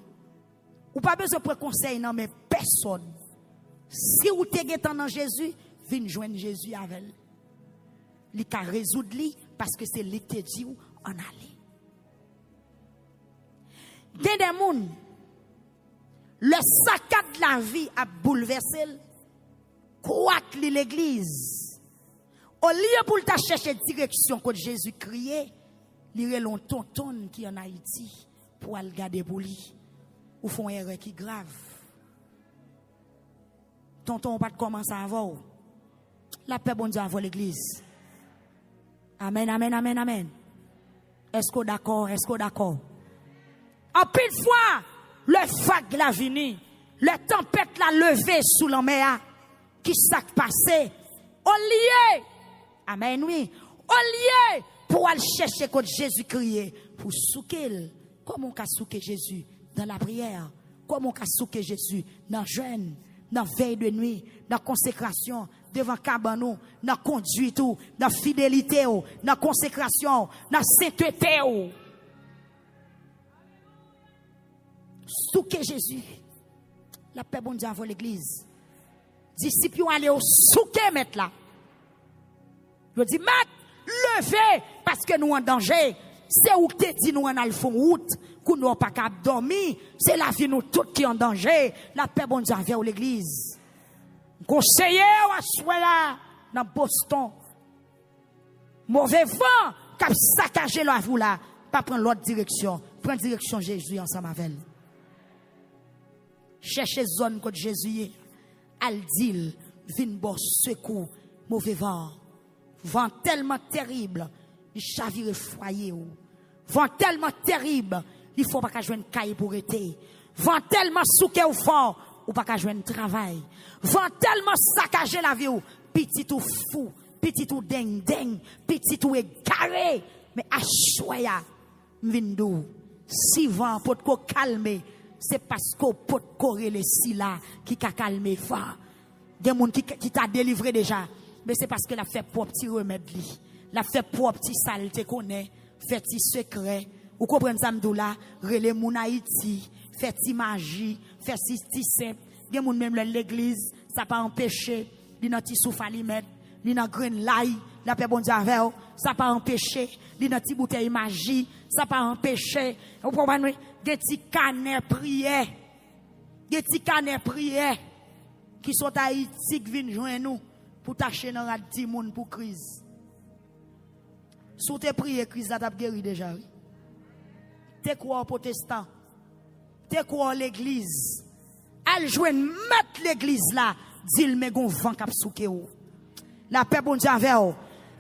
[SPEAKER 1] Ou pas besoin de conseil non mais personne. Si vous êtes dans Jésus, vin joindre Jésus avec elle. Il peut résoudre lui parce que c'est lui qui te dit en aller. Il y a des gens, le saccade de la vie a bouleversé, quoi que l'église. Au lieu pour ta chercher direction que Jésus criait, il y a un tonton qui est en Haïti pour aller garder pour lui. Ou font une erreur qui est grave. Tonton, on va commencer à avoir. La paix, bon Dieu, avant l'église. Amen, amen, amen, amen. Est-ce que d'accord? Est-ce que d'accord? En pile fois, le vague la vini, le tempête la levé sous la mer, qui s'est passé, au lieu, amen, oui, au lieu pour aller chercher quand Jésus criait, pour souquer, comment on a souqué Jésus dans la prière, comment on a souqué Jésus dans le jeûne, dans la veille de nuit, dans la consécration, devant cabanon, dans la conduite, dans la fidélité, dans la consécration, dans la sainteté. Souquer Jésus. La paix bon Dieu avant l'église. Disciples aller au souquer mettre là. Je dis, maître, levez parce que nous en danger. C'est où te dit nous en alfon route, qu'on n'a pas qu'à dormir. C'est la vie nous toutes qui en danger. La paix bon Dieu avant l'église. Conseiller à soi là dans Boston. Mauvais vent qui a saccagé la vous là. Pas prendre l'autre direction. Prendre direction Jésus ensemble avec elle. Cherchez zone que Jésus est. Al dit, vin bon secours, mauvais vent. Vent tellement terrible, il chavire foyer. Vent tellement terrible, il faut pas qu'à jouer une caille pour été. Vent tellement souqué au fort, ou pas qu'à jouer un travail. Vent tellement saccagé la vie, petit ou fou, petit ou ding, petit ou égaré. Mais à choya, vindou, si vent pour te calmer, c'est parce qu'on peut corréler si là qui a calmé fa. Des gens qui t'a délivré déjà, mais c'est parce que la fait pour petit remède li. La fait pour petit saleté connaît, fait petit secret. Ou comprenez ça m'doula, relé moun Haïti, fait petit magie, fait petit simple. Des gens même l'église, ça pas empêcher, li nan ti soufa li met, li nan green light, la paix bon Dieu avec, ça pas empêcher, li nan ti bouteille magie, ça pas empêcher. Vous comprenez? Des petits canets prières. Des petits canets prières qui sont à Haïti qui viennent joindre nous pour tâcher dans la 10 moun pour crise. Sous tes prières, crise a guéri déjà. T'es quoi au protestant? T'es quoi à l'église? Elle joindre mettre l'église là, dit-le mais gon vent cap souké ou. La paix bon Dieu avec ou.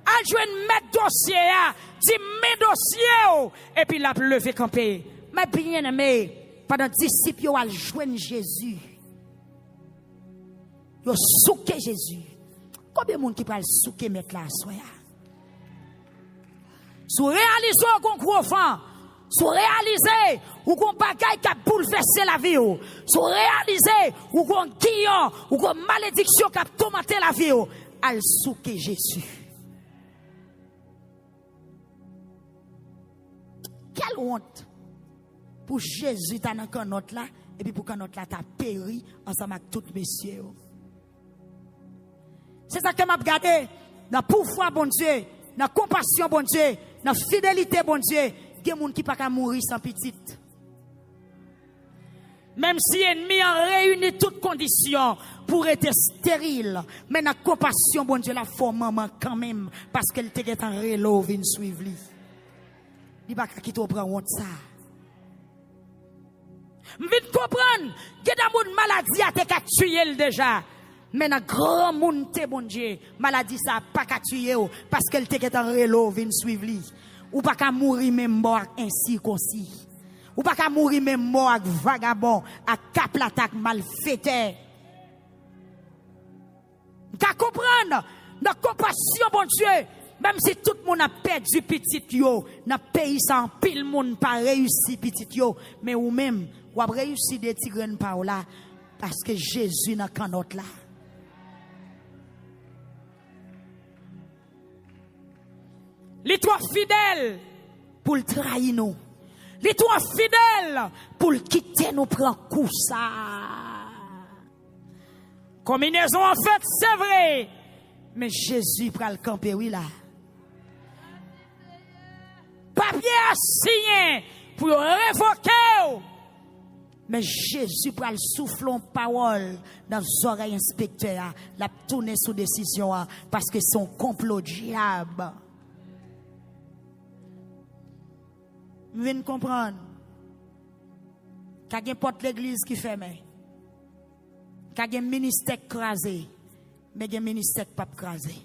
[SPEAKER 1] Elle joindre mettre dossier là, dit mes dossiers ou et puis la lever camper. Mais bien aimé, pendant disciples, ils ont joindre Jésus. Ils ont souqué Jésus. Combien de monde qui peut souquer mettre là, soya? Si vous réalisez un concours enfant, si vous réalisez ou qu'on bagaille qui a bouleversé la vie, si vous réalisez ou qu'on guillon ou qu'on malédiction qui a tomaté la vie, elle souquer Jésus. Quelle honte! Pour Jésus, tu as un autre là, et puis pour qu'un autre là, tu as péri ensemble avec tous messieurs. C'est ça que m'a regardé. Dans le pouvoir, bon Dieu, dans la compassion, bon Dieu, dans la fidélité, bon Dieu, il y a des gens qui ne peuvent pas mourir sans petite. Même si l'ennemi a réuni toutes conditions pour être stérile, mais la compassion, bon Dieu, la forme maman quand même, parce qu'elle était en rélo, vient suivre lui. Il va quitter au prendre honte ça. Vite comprendre que dans mon maladie a été tué déjà. Mais dans grand monde bon Dieu, maladie ça pas qu'à tuer parce qu'elle était en rélo, vient suivre lui. Ou pas qu'à mourir même mort ainsi qu'aussi. Ou pas qu'à mourir même mort avec vagabond, à cap l'attaque malfaiteur. Qu'à comprendre, dans compassion, bon Dieu, même si tout le monde a perdu petit yo, dans le pays sans pile monde pas réussi petit yo, mais ou même, ou a réussi des tigres par là, parce que Jésus n'a qu'un autre là. Les trois fidèles pour le trahir nous. Les trois fidèles pour le quitter nous prend coup ça. Combinaison en fait, c'est vrai. Mais Jésus prend le camper, oui là. Papier à signer pour révoquer. Mais Jésus prend le souffle en parole dans les oreilles inspecteurs. La tourner sous décision parce que c'est un complot diable. Vous venez comprendre qu'il y a une porte l'église qui ferme. Qu'il y a un ministère crasé. Mais il y a un ministère pas crasé.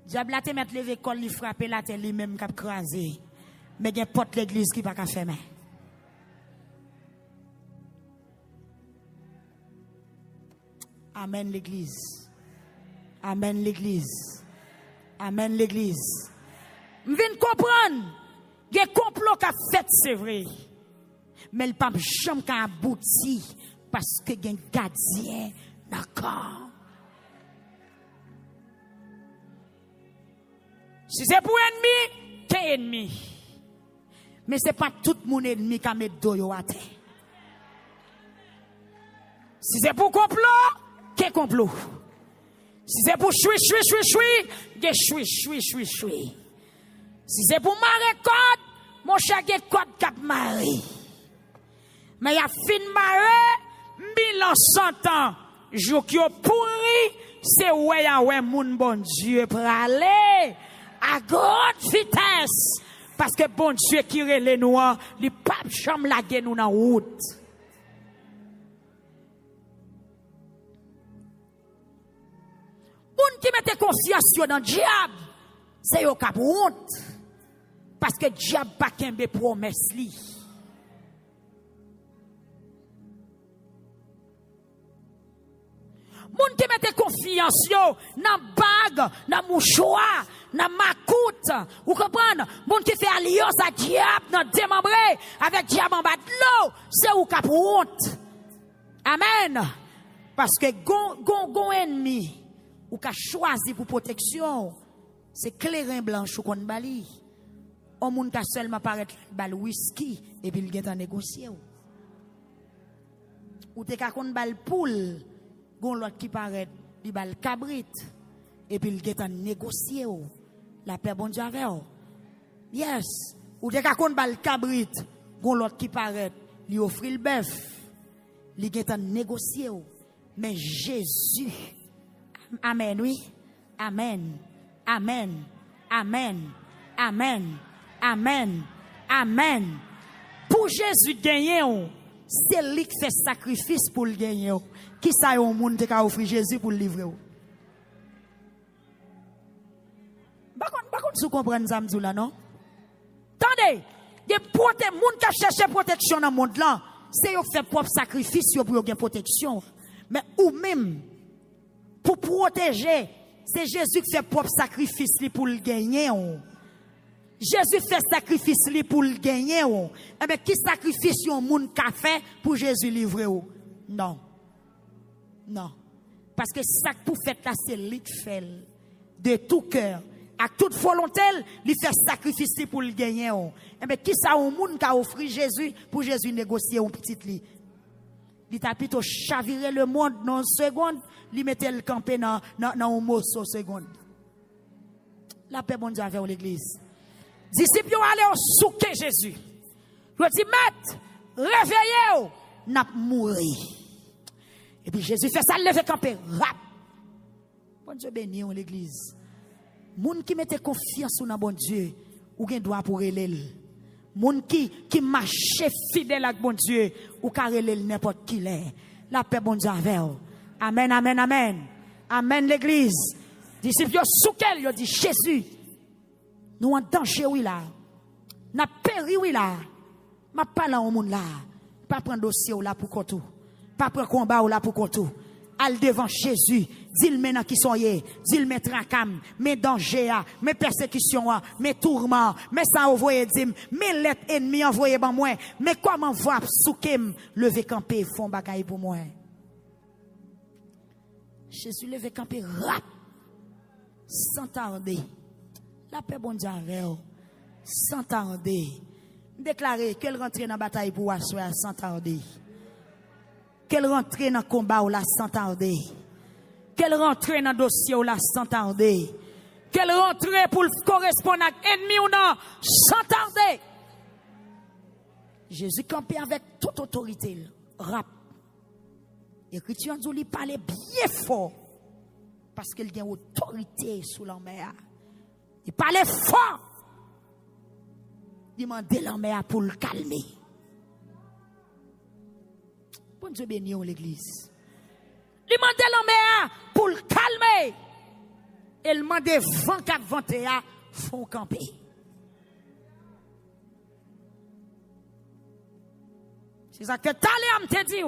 [SPEAKER 1] Diable a te mettre levé col, il frappe la tête lui-même qui a crasé. Mais il y a une porte l'église qui va fermer. Amen l'église. Amen l'église. Amen l'église. Je viens comprendre. Il y a un complot qui a fait, c'est vrai. Mais le pape jamais qu'a abouti parce que il y a un gardien d'accord. Si c'est pour ennemi, qu'est ennemi. Mais ce n'est pas tout mon ennemi qui a mis dos à terre. Si c'est pour complot, qu'est complot. Si c'est pour choui, si c'est pour marrer code, mon chat est code cap maré. Mais il y a fin maré, 1100 ans. Jour qui pourri, c'est ouais, mon bon Dieu pour aller à grande vitesse. Parce que bon Dieu qui relève nous, les papes jamais la guerre nous dans la route. Moun qui mette confiance dans le diable, c'est au cap honte. Parce que le diable n'a pas qu'un promesse. Moun qui mette confiance dans bague, dans mouchoir, dans macoute. Vous comprenez? Moun qui fait alliance à diable, dans démembré, avec diable en bas de l'eau, c'est au cap honte. Amen. Parce que gon ennemi, ou qu'a choisi pour protection, c'est clairin blanche ou qu'on bali. On moun ka seulement paraître bal whisky et puis il gen négocier. Ou te ka kon bal poule, gon l'autre qui paraît li bal cabrit et puis il gen négocier. La paix bon Dieu avec. Yes, ou te ka kon bal cabrit, gon l'autre qui paraît li offre le bœuf, li gen négocier. Mais Jésus, amen, oui, amen, amen, amen, amen. Amen. Amen. Pour Jésus gagner, c'est lui qui fait sacrifice pour le gagner. Qui ça au monde qui a offert Jésus pour le livrer? Par contre, vous comprenez ça, là, non? Attendez, il y a des gens qui cherchent protection dans le monde là. C'est eux qui font propre sacrifice pour avoir protection. Mais ou même, pour protéger, c'est Jésus qui fait propre sacrifice pour le gagner. Jésus fait sacrifice pour le gagner. Eh bien, qui sacrifice un monde qu'a fait pour Jésus livrer? Non. Non. Parce que ça pour faire là, c'est lui qui fait de tout cœur. À toute volonté, il fait sacrifice pour le gagner. Eh bien, qui ça un monde qu'a offert Jésus pour Jésus négocier un petit lit? Il t'a plutôt chaviré le monde dans une seconde, il mettait le campé dans un morceau seconde. La paix bon Dieu avec l'église. Disciples allaient au souquer Jésus. Je dis, maître, réveillez-vous, n'a mouri. Et puis Jésus fait ça, lever camper, rap. Bon Dieu béni l'église. Moun qui mette confiance dans bon Dieu, ou gen droit pour relève. Moun qui marche fidèle avec bon Dieu, ou ka relève n'importe qui l'est. La paix bon Dieu avec vous. Amen, amen, amen. Amen l'église. Disciples sous quel yo dit Jésus. Nous en danger oui là. N'a péri oui là. M'a pas là au monde là. Pas prendre dossier ou là pour tout. Pas prendre combat ou là pour tout. Al devant Jésus, dis-le maintenant qui sont yé, dis-le mes tracam, mes dangers, mes persécutions, mes tourments, mes ça envoyé dim, mes lettres ennemies envoyées par moi, mais comment voir soukem lever camper font bagaille pour moi. Jésus lever camper rap sans tarder. La paix bon Dieu avec vous. Sans tarder. Déclarer qu'elle rentre dans la bataille pour asseoir sans tarder. Qu'elle rentre dans le combat ou la sans tarder. Qu'elle rentre dans le dossier ou la sans tarder. Qu'elle rentre pour correspondre à l'ennemi ou non sans tarder. Jésus campait avec toute autorité. Rap. L'écriture nous lui parlait bien fort. Parce qu'il y a une autorité sous la mer. Il parlait fort. Demandez la mer pour le calmer. Bon Dieu béni l'église. Demandez la mer pour le calmer. Et demandez 24 21 font camper. C'est ça que Taléam te dit.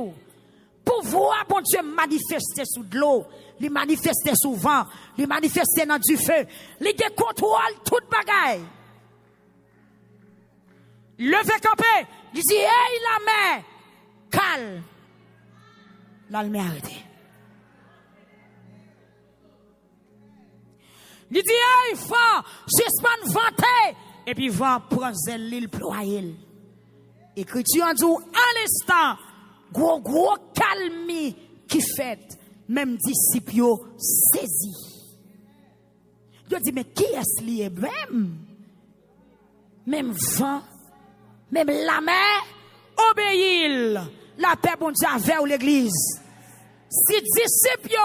[SPEAKER 1] Pour voir bon Dieu manifester sous de l'eau, lui manifester sous vent, lui manifester dans du feu, lui contrôle toute bagaille. Levez camper, il dit hey la mer, calme. Là le mer arrêté. Il dit hey fort, suspend vanter et puis vent prend zèle l'île ployer. Écriture dit à l'instant gros calme qui fait même disciples saisi. Je dis mais qui est-ce lié même vent même la mer obéit la paix bon Dieu avec l'église. Si disciples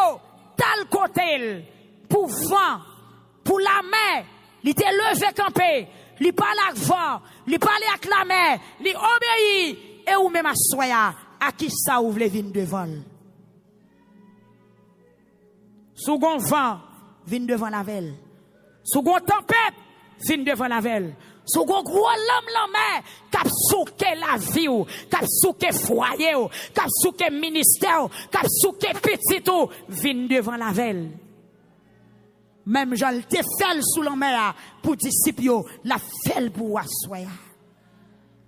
[SPEAKER 1] tal côté pour vent pour la mer, il était levé campé, il parle avec vent, il parle avec la mer, il obéit et ou même à soya à qui ça ouvre les vignes devant. Second vent, vient devant la velle. Second tempête, vient devant la velle. Second gros l'homme la mer, cap souké la vie ou, cap souké foyer ou, cap souké ministère ou, cap souké petit ou, vient devant la velle. Même Jean te fait sous la mer pour disciples, la fait pour assoya.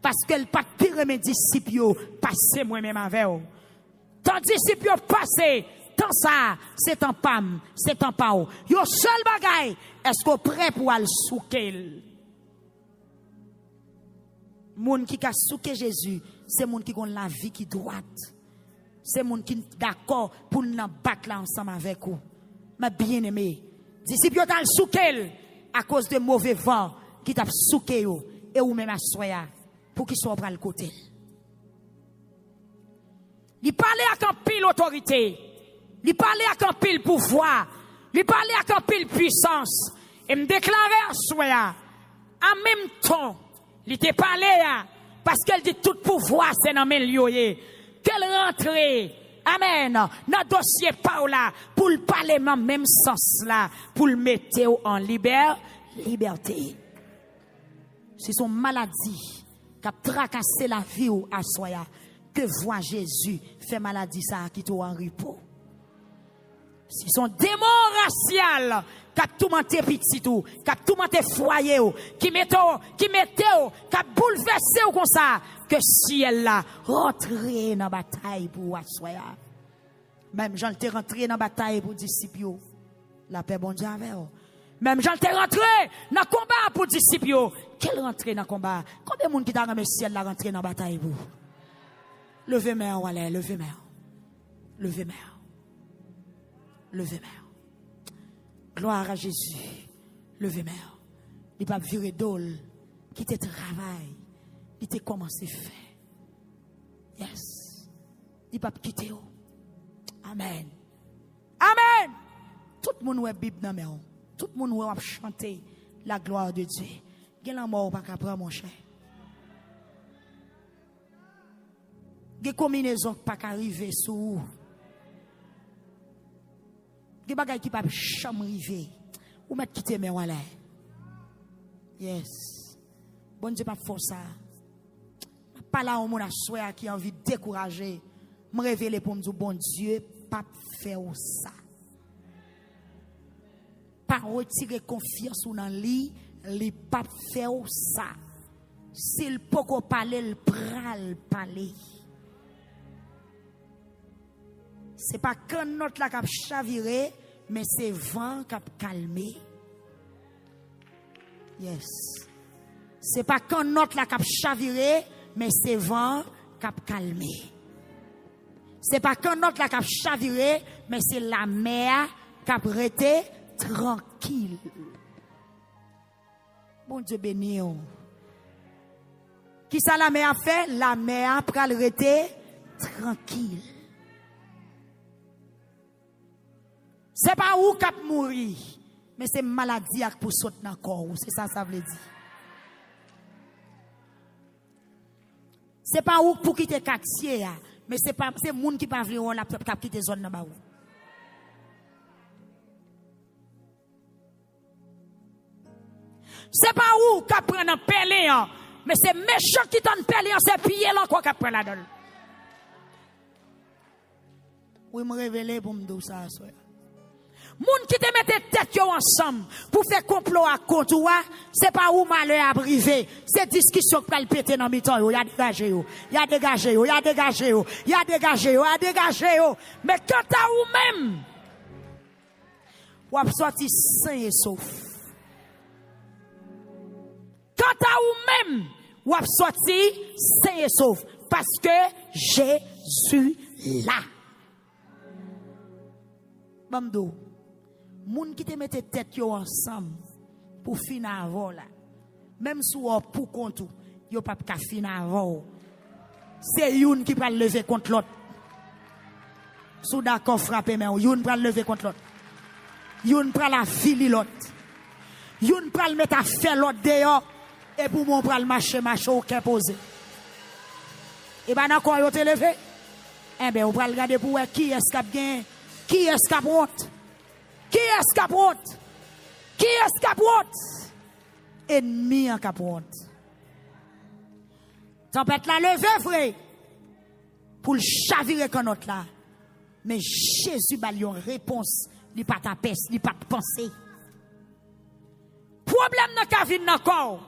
[SPEAKER 1] Parce qu'elle pas pire mes disciples passer moi-même avec eux. Tant disciples passer, tant ça, c'est en pam, c'est en pao. Yo seul bagay, est-ce qu'on prêt pour aller souker? Moun qui a souké Jésus, c'est moun qui a la vie qui droite. C'est moun qui d'accord pour nous battre là ensemble avec vous. Mais bien aimé, disciples ont souké à cause de mauvais vent qui t'a souké et ou même à soya. Pour qu'ils soient près le côté. Il parlait avec un pile autorité. Il parlait avec un pile pouvoir. Il parlait avec un pile puissance. Et me déclarait à soi, en même temps, il te parlait parce qu'elle dit tout pouvoir c'est dans mes lieux. Qu'elle rentre, amen, dans le dossier Paula, pour le parler dans le même sens là, pour le mettre en liberté. C'est son maladie. Qui a tracassé la vie ou à soya, que voit Jésus fait maladie ça qui est en repos. Si son démon racial qui a tout monté petit tout, qui a tout monté foyer qui mette qui a bouleversé ou comme ça, que si elle là rentré dans la bataille pour à soya. Même Jean t'est rentré dans la bataille pour disciples. La paix bon Dieu avec eux. Même Jean t'est rentré dans le combat pour disciples. Quel rentré dans le combat? Combien de monde qui t'a remis ciel la rentré dans la bataille pour? Levez main, allez, levez main. Levez main. Levez main. Gloire à Jésus. Levez main. Il pas virer d'ol qui te travaille. il t'a commencé à faire. Yes. Il ne va pas quitter. Amen. Amen. Tout le monde a Bible dans mes mains. Tout le monde a chanté la gloire de Dieu. Il y a la mort pas prendre mon cher. Il y a des combinaisons qui ne peuvent pas arriver sur vous. Il y a des choses qui ne peuvent jamais arriver. Ou mettre quitter mes mains là. Yes. Bon Dieu, pas force ça. Pas là où mon assoir qui a envie de décourager. Me révéler pour me dire, bon Dieu, pas faire ça. Pas retirer confiance dans lui, il pas faire ça. S'il peut parler, il pral parler. C'est pas quand notre la cap chavirer, mais c'est vent qui a calmé. Yes. C'est pas quand notre la cap chavirer, mais c'est vent qui a calmé. C'est pas quand notre la cap chavirer, mais c'est la mer qui a resté tranquille. Bon Dieu béni. Qui ça la mer a fait? La mer a pral rester tranquille. C'est pas où cap mourir, mais c'est maladie pour sauter dans le corps. C'est ça veut dire. C'est pas où pour quitter quartier, mais c'est pas c'est monde qui pas vouloir la cap quitter zone là-bas. C'est pas où cap prendre pelé, mais c'est méchant qui t'en pelé, c'est pied là quoi cap prendre là-dedans. Oui, me révéler pour me dire ça. Moun qui te mette tête yo ensemble pour faire complot à contre ou c'est pas où malheur à privé, c'est discussion qui va péter dans mi-temps yo, y a dégagé yo, y a dégagé yo, y a dégagé yo, y a dégagé yo, y a dégagé yo. Mais quant à ou même ou a sorti sain et sauf. Quant à ou même ou a sorti sain et sauf parce que Jésus là. Bamdo moun qui te mette tête yo ensemble pour finir avant là. Même si ou pour compte yo pas ka finir avant. C'est une qui va lever contre l'autre. Sou d'accord frapper mais une va lever contre l'autre. Une prend la fili l'autre. Une prend mettre à faire l'autre dehors et pour mon prend marcher aucun posé. Et ben encore yo te lever. Eh ben on va regarder pour qui est-ce qu'a bien, qui est-ce qu'a honte. Qui est-ce qui a honte? Qui est-ce qui a honte? Ennemi en cap honte. Tempête la levé vrai pour le chavirer comme notre là. Mais Jésus a une réponse, il pas ta peste, il pas penser. Problème n'a qu'à venir encore.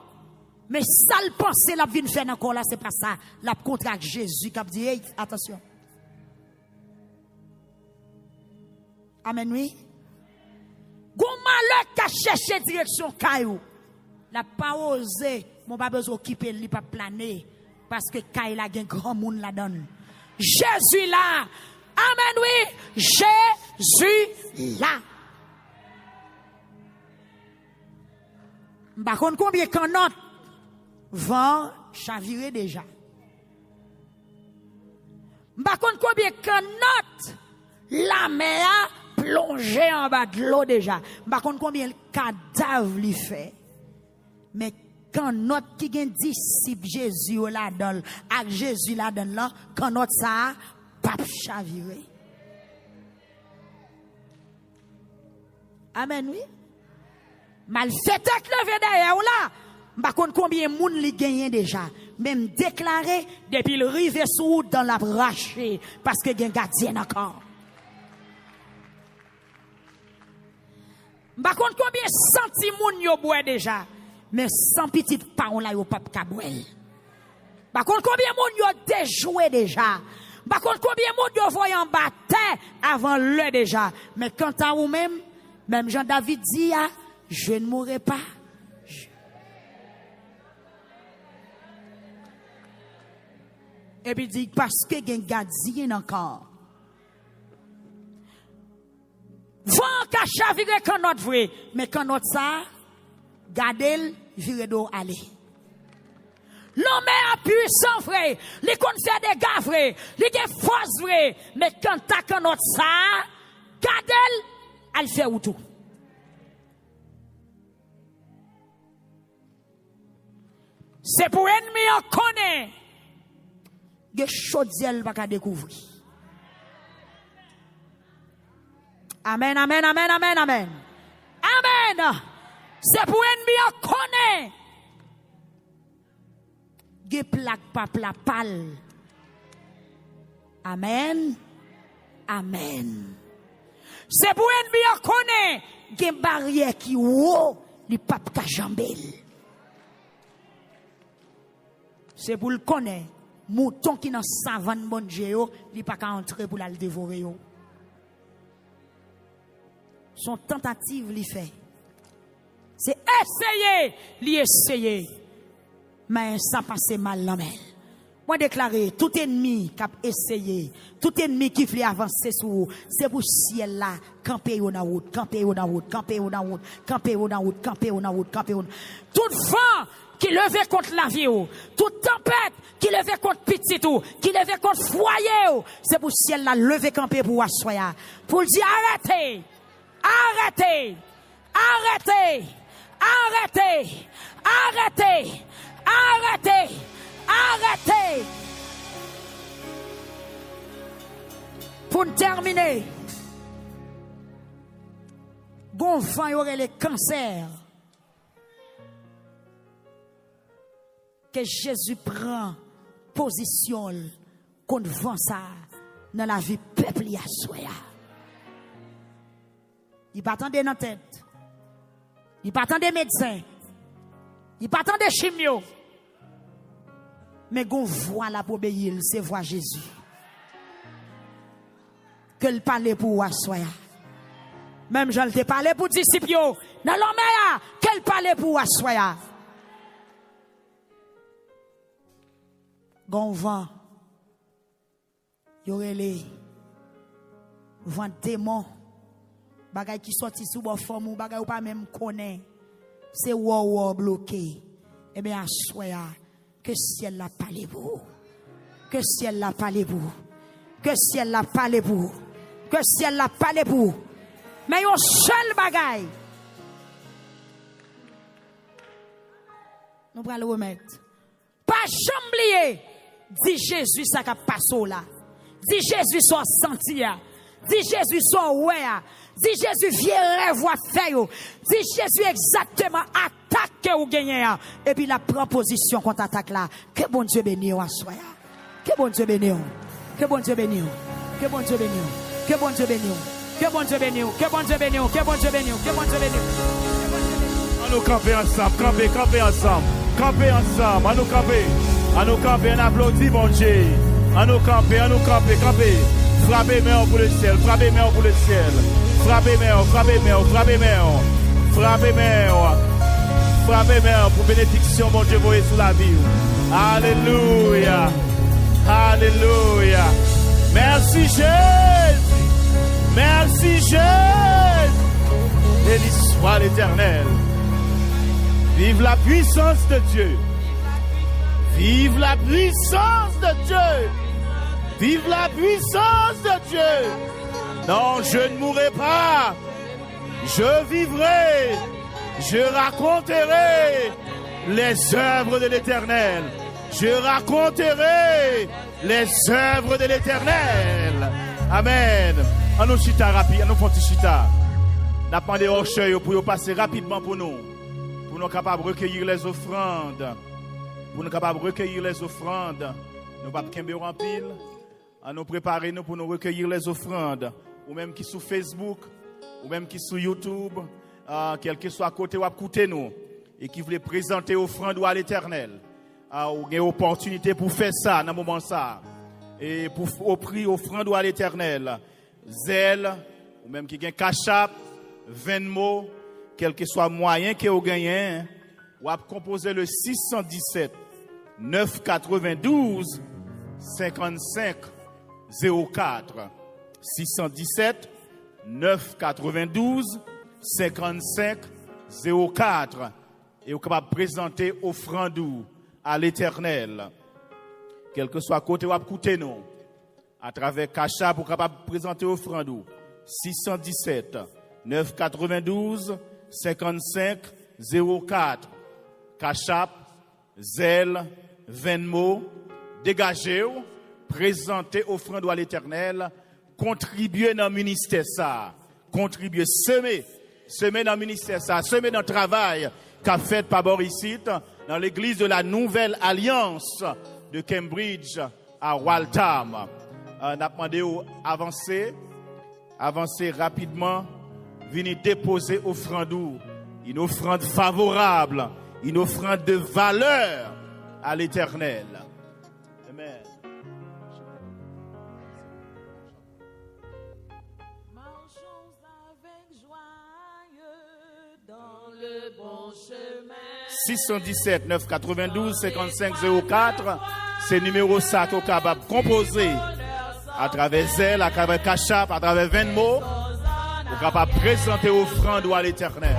[SPEAKER 1] Mais ça le penser la vient faire encore là, c'est pas ça. La contract Jésus qui a dit hey, attention. Amen oui. Gon malheur qui a cherché direction Kayou. La pas osé, mon pas besoin occuper, li pas planer parce que Kay la gen grand monde la donne. Jésus là. Amen oui, Jésus là. Par contre combien quand notre vent chavirer déjà. Par contre combien quand notre la mer plongé en bas de l'eau déjà. Par contre, combien le cadavre lui fait. Mais quand notre qui gagne disciple Jésus la donne, avec Jésus la donne là, quand notre ça, pas chaviré. Amen, oui. Mal fait tête levé derrière là. Par contre, combien de monde li gagne déjà. Même déclaré, depuis le rive sous dans la braché, parce que gagne gardien encore. Par contre, combien centi moun yo boit déjà, mais sans petit paon là yo pas kabouel. Par contre, combien moun yo déjoué déjà. Par contre, combien moun yo voyant en bataille avant l'heure déjà. Mais quant à vous même Jean-David dit, je ne mourrai pas. Et puis il dit, parce que gen gardien encore. Vent ka chavire quand notre vrai, mais quand notre ça, gardez vire d'eau aller. L'homme est puissant, frère. Il compte faire des gars, frère. Il est force, frère. Mais quand t'as qu'un autre ça, Kadel, elle fait où tout? C'est pour ennemi on connaît. Des choses elle va qu'à découvrir. Amen, amen, amen, amen, amen. Amen. C'est pour ennemi on connaît. Des plaques pas pal. Amen. Amen. C'est pour ennemi on connaît. Des barrières qui haut, les papes ka jambel. C'est pour le connaître. Mouton qui dans savane bon Dieu, il pas qu'à entrer pour la dévorer. Son tentative li fait. C'est essayer. Mais ça passe mal la main. Moi déclarer tout ennemi qui a essayé, tout ennemi qui veut avancer sur vous, c'est pour ciel là, camper au route, camper au route, camper au route, camper au route, camper au route, camper au route. Toute vent qui levait contre la vie, toute tempête qui levait contre petit tout, qui levait contre foyer, c'est pour ciel là lever camper pour assoya, pour dire arrêtez, arrêtez, arrêtez, arrêtez, arrêtez, arrêtez. Arrêtez. Pour terminer, bon vent y aurait les cancers que Jésus prend position contre vent ça dans la vie peuple y a soya. Il pas attendre dans tête. Il pas attendre médecins. Il pas attendre chimio. Mais qu'on voit la pour obéir, c'est voir Jésus. Que le parle pour Assoya. Même je te parle pour disciples. Dans l'homme, qu'elle parle pour Assoya. Gon vent. Y aurait les vent démon. Bagay qui sorti sous bon forme ou bagay ou pas même connaît. C'est wow bloqué. Eh bien Assoya. Que ciel l'a parlé pour. Que ciel l'a parlé pour. Que ciel l'a parlé pour. Que ciel l'a parlé pour. Mais yon seul bagaille. Nous allons le remettre. Pas jamblier. Dis Jésus ça qu'a passé là. Dis Jésus soit senti là. Dis Jésus soit ouais. Dis Jésus viens revoir fait. Dis Jésus exactement attaque ou gagner. Et puis la proposition contre attaque là. Que bon Dieu bénisse à soi. Que bon Dieu bénisse. Que bon Dieu bénisse. Que bon Dieu bénisse. Que bon Dieu bénisse. Que bon Dieu bénisse. Que bon Dieu bénisse. Que bon Dieu bénisse. Que bon Dieu bénisse.
[SPEAKER 2] On nous camper ensemble. Camper ensemble. Camper ensemble. On nous camper. On nous camper. On applaudit mon Dieu. On nous camper. On nous camper. Camper. Frappez main pour le ciel. Frappez main pour le ciel. Frappez main. Frappez main. Frappez main. Frappez main. Frappez main pour bénédiction, mon Dieu, voyez sous la vie. Alléluia. Alléluia. Merci Jésus. Merci Jésus. Béni soit l'Éternel. Vive la puissance de Dieu. Vive la puissance de Dieu. Vive la puissance de Dieu. Non, je ne mourrai pas. Je vivrai. Je raconterai les œuvres de l'Éternel. Je raconterai les œuvres de l'Éternel. Amen. On nous chita rapide, on nous font chita. N'a pas de rochers pour passer rapidement pour nous. Pour nous capables de recueillir les offrandes. Pour nous capables de recueillir les offrandes. Nous pas de en pile. À nous préparer nous pour nous recueillir les offrandes. Ou même qui sur Facebook, ou même qui sur YouTube, quel que soit à côté ou à côté nous, et qui voulait présenter offrande à l'Éternel. Ou a une opportunité pour faire ça dans le moment ça. Et pour offrir offrande à l'Éternel. Zèle, ou même qui gagne Cachap, Venmo, quel que soit moyen que vous gagnez, ou à composer le 617 992 55 04. 617 992 55 04. Et vous êtes capable de présenter offrande à l'Éternel. Quel que soit côté ou à côté nous, à travers Cacha pour capable présenter offrande 617 992 55 04. Cacha, Zelle, Venmo, dégagez, présentez offrande à l'Éternel, contribuez dans le ministère ça, contribuez, semez dans le ministère ça, semez dans le travail qu'a fait par Boris dans l'église de la Nouvelle Alliance de Cambridge à Waltham. On a demandé avancer rapidement, venir déposer offrande, une offrande favorable, une offrande de valeur à l'Éternel. Amen.
[SPEAKER 3] Marchons avec joyeux dans le bon chemin.
[SPEAKER 2] 617 992 55 04, c'est numéro ça qu'on est capable de composer à travers Zelle, à travers Cachap, à travers Venmo, pour capable de présenter offrande à l'Éternel.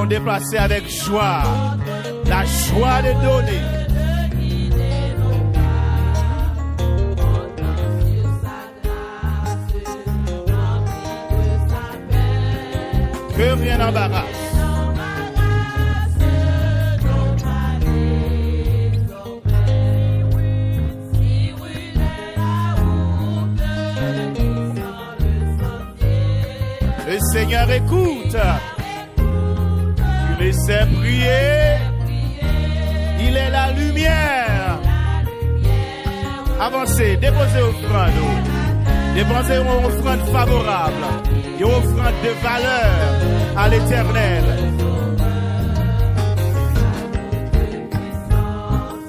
[SPEAKER 2] Déplacer avec joie, la joie de donner. Que rien n'embarrasse. Le Seigneur écoute. Laissez prier, il est la lumière. Avancez, déposez offrande. Déposez une offrande favorable, une offrande de valeur à l'Éternel.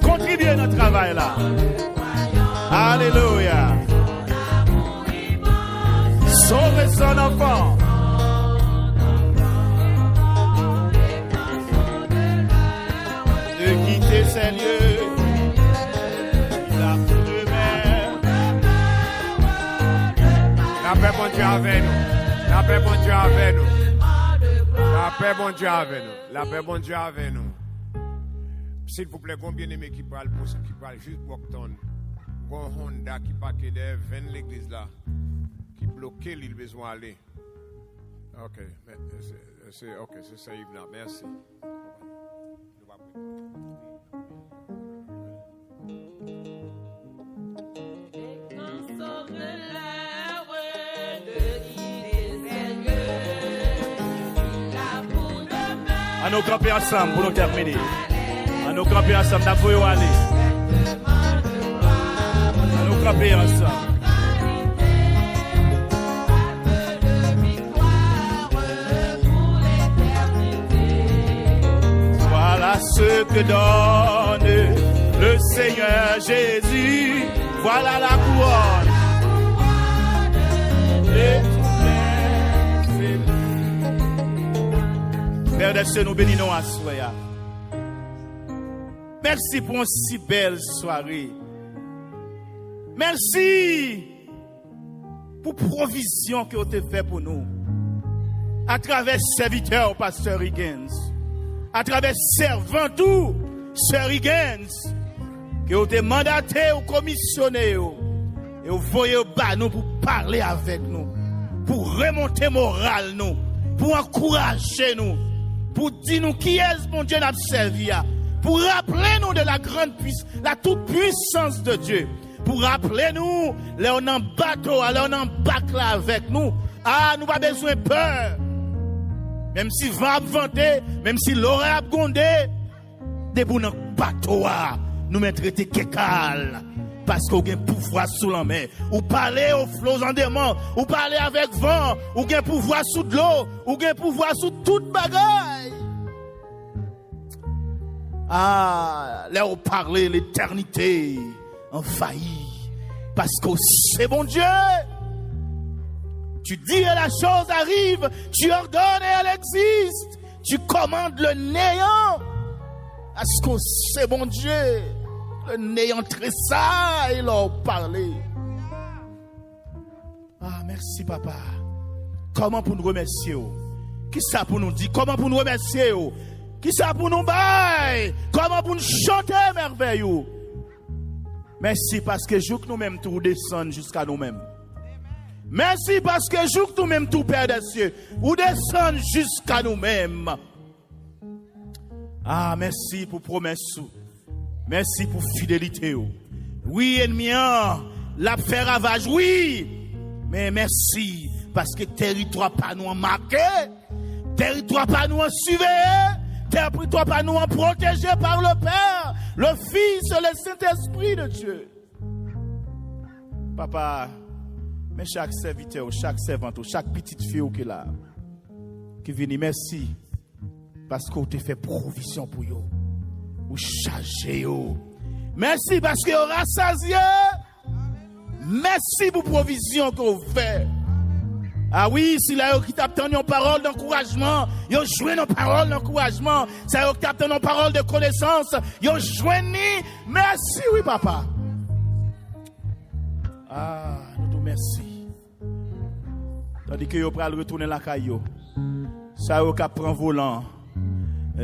[SPEAKER 2] Contribuez à notre travail là. Alléluia. Sauvez son enfant. Quitter ces lieux, la première.
[SPEAKER 4] La paix, bon Dieu avec nous. La paix, bon Dieu avec nous. La paix, bon Dieu avec nous. La paix, bon Dieu avec nous. S'il vous plaît, combien d'aimés qui parlent pour qui parlent juste Brockton, bon Honda qui parle derrière 20 l'église là, qui bloque l'île besoin d'aller. Ok, c'est ça, Yves là. Merci.
[SPEAKER 2] À nous camper ensemble pour nous terminer. À nous camper ensemble, nous aller. À nous camper ensemble. Voilà ce que donne le Seigneur Jésus. Voilà la couronne. Père des cieux, nous bénissons à soi. Merci pour une si belle soirée. Merci pour la provision que vous avez fait pour nous. À travers serviteur, pasteur Higgins. À travers servant tout, sœur Higgins. Que vous avez mandaté ou commissionné. Et vous voyez au bas nous pour parler avec nous. Pour remonter moral nous. Pour encourager nous. Pour dire nous qui est mon Dieu n'a servi. Pour rappeler nous de la grande puissance, la toute puissance de Dieu. Pour rappeler nous, là on en bateau, là on en bac là avec nous. Ah, nous pas besoin de peur. Même si vent a venté, même si l'orage a gondé, debout dans bateau,
[SPEAKER 5] nous mettre traiter kékal. Parce qu'on a un pouvoir sous la main. Ou parler aux flots en démon. Ou parler avec vent. Ou a un pouvoir sous de l'eau. Ou a un pouvoir sous toute bagaille. Ah, là où parler l'éternité envahit. Parce que c'est bon Dieu. Tu dis et la chose arrive. Tu ordonnes et elle existe. Tu commandes le néant. Parce que c'est bon Dieu. Le néant tressa et leur parler. Ah, merci papa. Comment pour nous remercier? Qui ça pour nous dire? Comment pour nous remercier? Qui ça pour nous bailler? Comment pour nous chanter merveilleux? Merci parce que jour que nous-mêmes tout descend jusqu'à nous-mêmes. Merci parce que jour que nous-mêmes tout Père des cieux, ou descend jusqu'à nous-mêmes. Ah, merci pour promesse. Merci pour fidélité. Oui, ennemi, la fait ravage, oui. Mais merci parce que territoire pas nous en marqué, territoire pas nous en surveillé, territoire pas nous en protégé par le Père, le Fils et le Saint-Esprit de Dieu. Papa, mais chaque serviteur, chaque servante, chaque petite fille qui est là, qui vient, merci parce qu'on te fait provision pour eux. Ou chargé. Merci parce que vous rassasié. Merci pour provision que vous faites. Ah oui, si là qui t'attend une parole d'encouragement, vous jouez une parole d'encouragement. Ça qui t'attend une parole de connaissance, vous jouez ni. Merci, oui, papa. Ah, nous te merci. Tandis que vous allez retourner la caillou. Ça qui prend volant.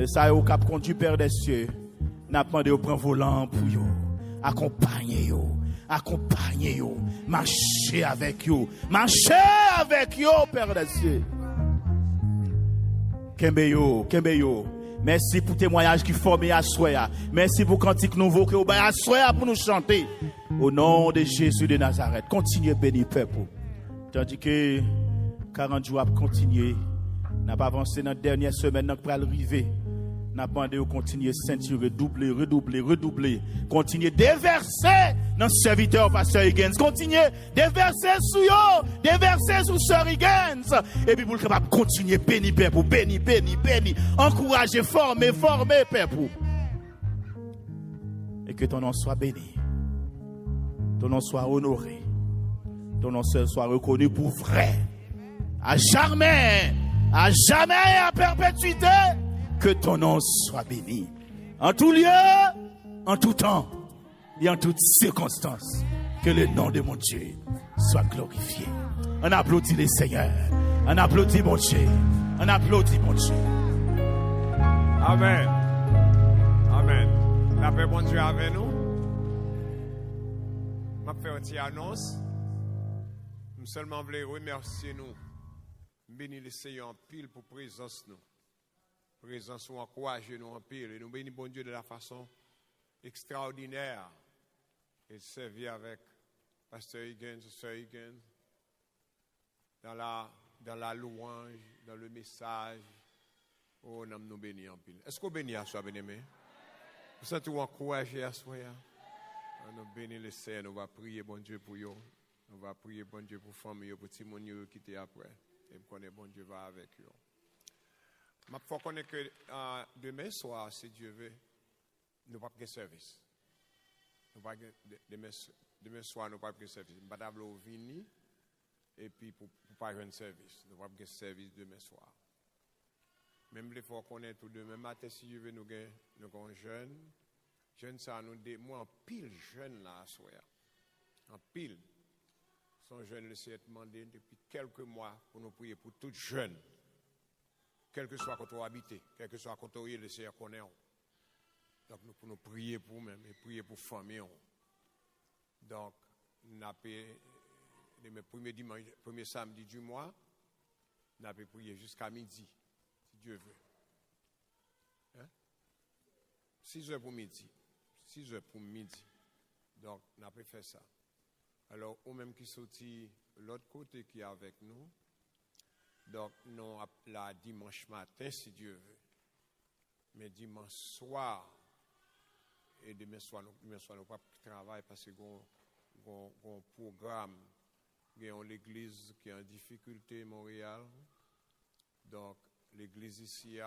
[SPEAKER 5] Ça qui conduit Père des cieux. N'a demandé au prendre volant pour yo, accompagner yo, marcher avec yo, Père des cieux. Kembe yo. Merci pour témoignage qui formé à soya. Merci pour cantique nouveau que vous avez à soya pour nous chanter. Au nom de Jésus de Nazareth, continuez bénir peuple. Tandis que 40 jours à continuer, n'a pas avancé dans la dernière semaine, n'a pas arrivé. N'a demandé de continuer ceinture, redoubler. Continuer déverser dans le serviteur pasteur Higgins. Continuer déverser sous yo, déverser sous sœur Higgins. Et puis pour le capable continuer béni peuple, béni. Encourager, former peuple. Et que ton nom soit béni. Ton nom soit honoré. Ton nom soit reconnu pour vrai. À jamais et à perpétuité. Que ton nom soit béni. En tout lieu, en tout temps et en toutes circonstances. Que le nom de mon Dieu soit glorifié. On applaudit les seigneurs. On applaudit mon Dieu.
[SPEAKER 4] Amen. La paix bon Dieu avec nous. Je vais faire une petite annonce. Je seulement voulais remercier nous. Bénir les seigneurs en pile pour présence nous. Présence ou encourager nous en pile. Et nous bénissons bon Dieu de la façon extraordinaire. Et servir avec Pasteur Higgins, Sœur Higgins, dans la louange, dans le message. Oh, nous bénissons en pile. Est-ce qu'on bénit à soi, bien-aimé? Vous sentez vous encourager à soi? Nous bénissons le Seigneur. Nous va prier bon Dieu pour vous. Nous va prier bon Dieu pour famille, pour tout le monde qui était après. Et nous connaissons bon Dieu va avec vous. Il faut connaître que demain soir, si Dieu veut, nous ne pouvons pas faire service. Demain soir, nous ne pouvons pas faire service. Nous ne pouvons pas venir et puis pour ne pas faire service. Nous ne pouvons pas faire service demain soir. Même il faut connaître tout demain matin, si Dieu veut, nous avons jeunes. Jeunes, ça nous dit, moi, en pile jeunes là, à soir. En pile. Son jeunes, le Seigneur demandé depuis quelques mois pour nous prier pour toutes jeunes. Quel que soit quand on habite, quel que soit quand on est, le Seigneur connaît. Donc, nous pouvons prier pour nous-mêmes et prier pour la famille. Donc, nous avons le premier samedi du mois, nous avons prié jusqu'à midi, si Dieu veut. 6 heures pour midi. 6 heures pour midi. Donc, nous avons fait ça. Alors, ou même qui sortit l'autre côté qui est avec nous, donc, non, la dimanche matin, si Dieu veut. Mais dimanche soir, et demain soir, nous pas travailler parce que un programme, il y a l'église qui est en difficulté à Montréal. Donc, l'église ici,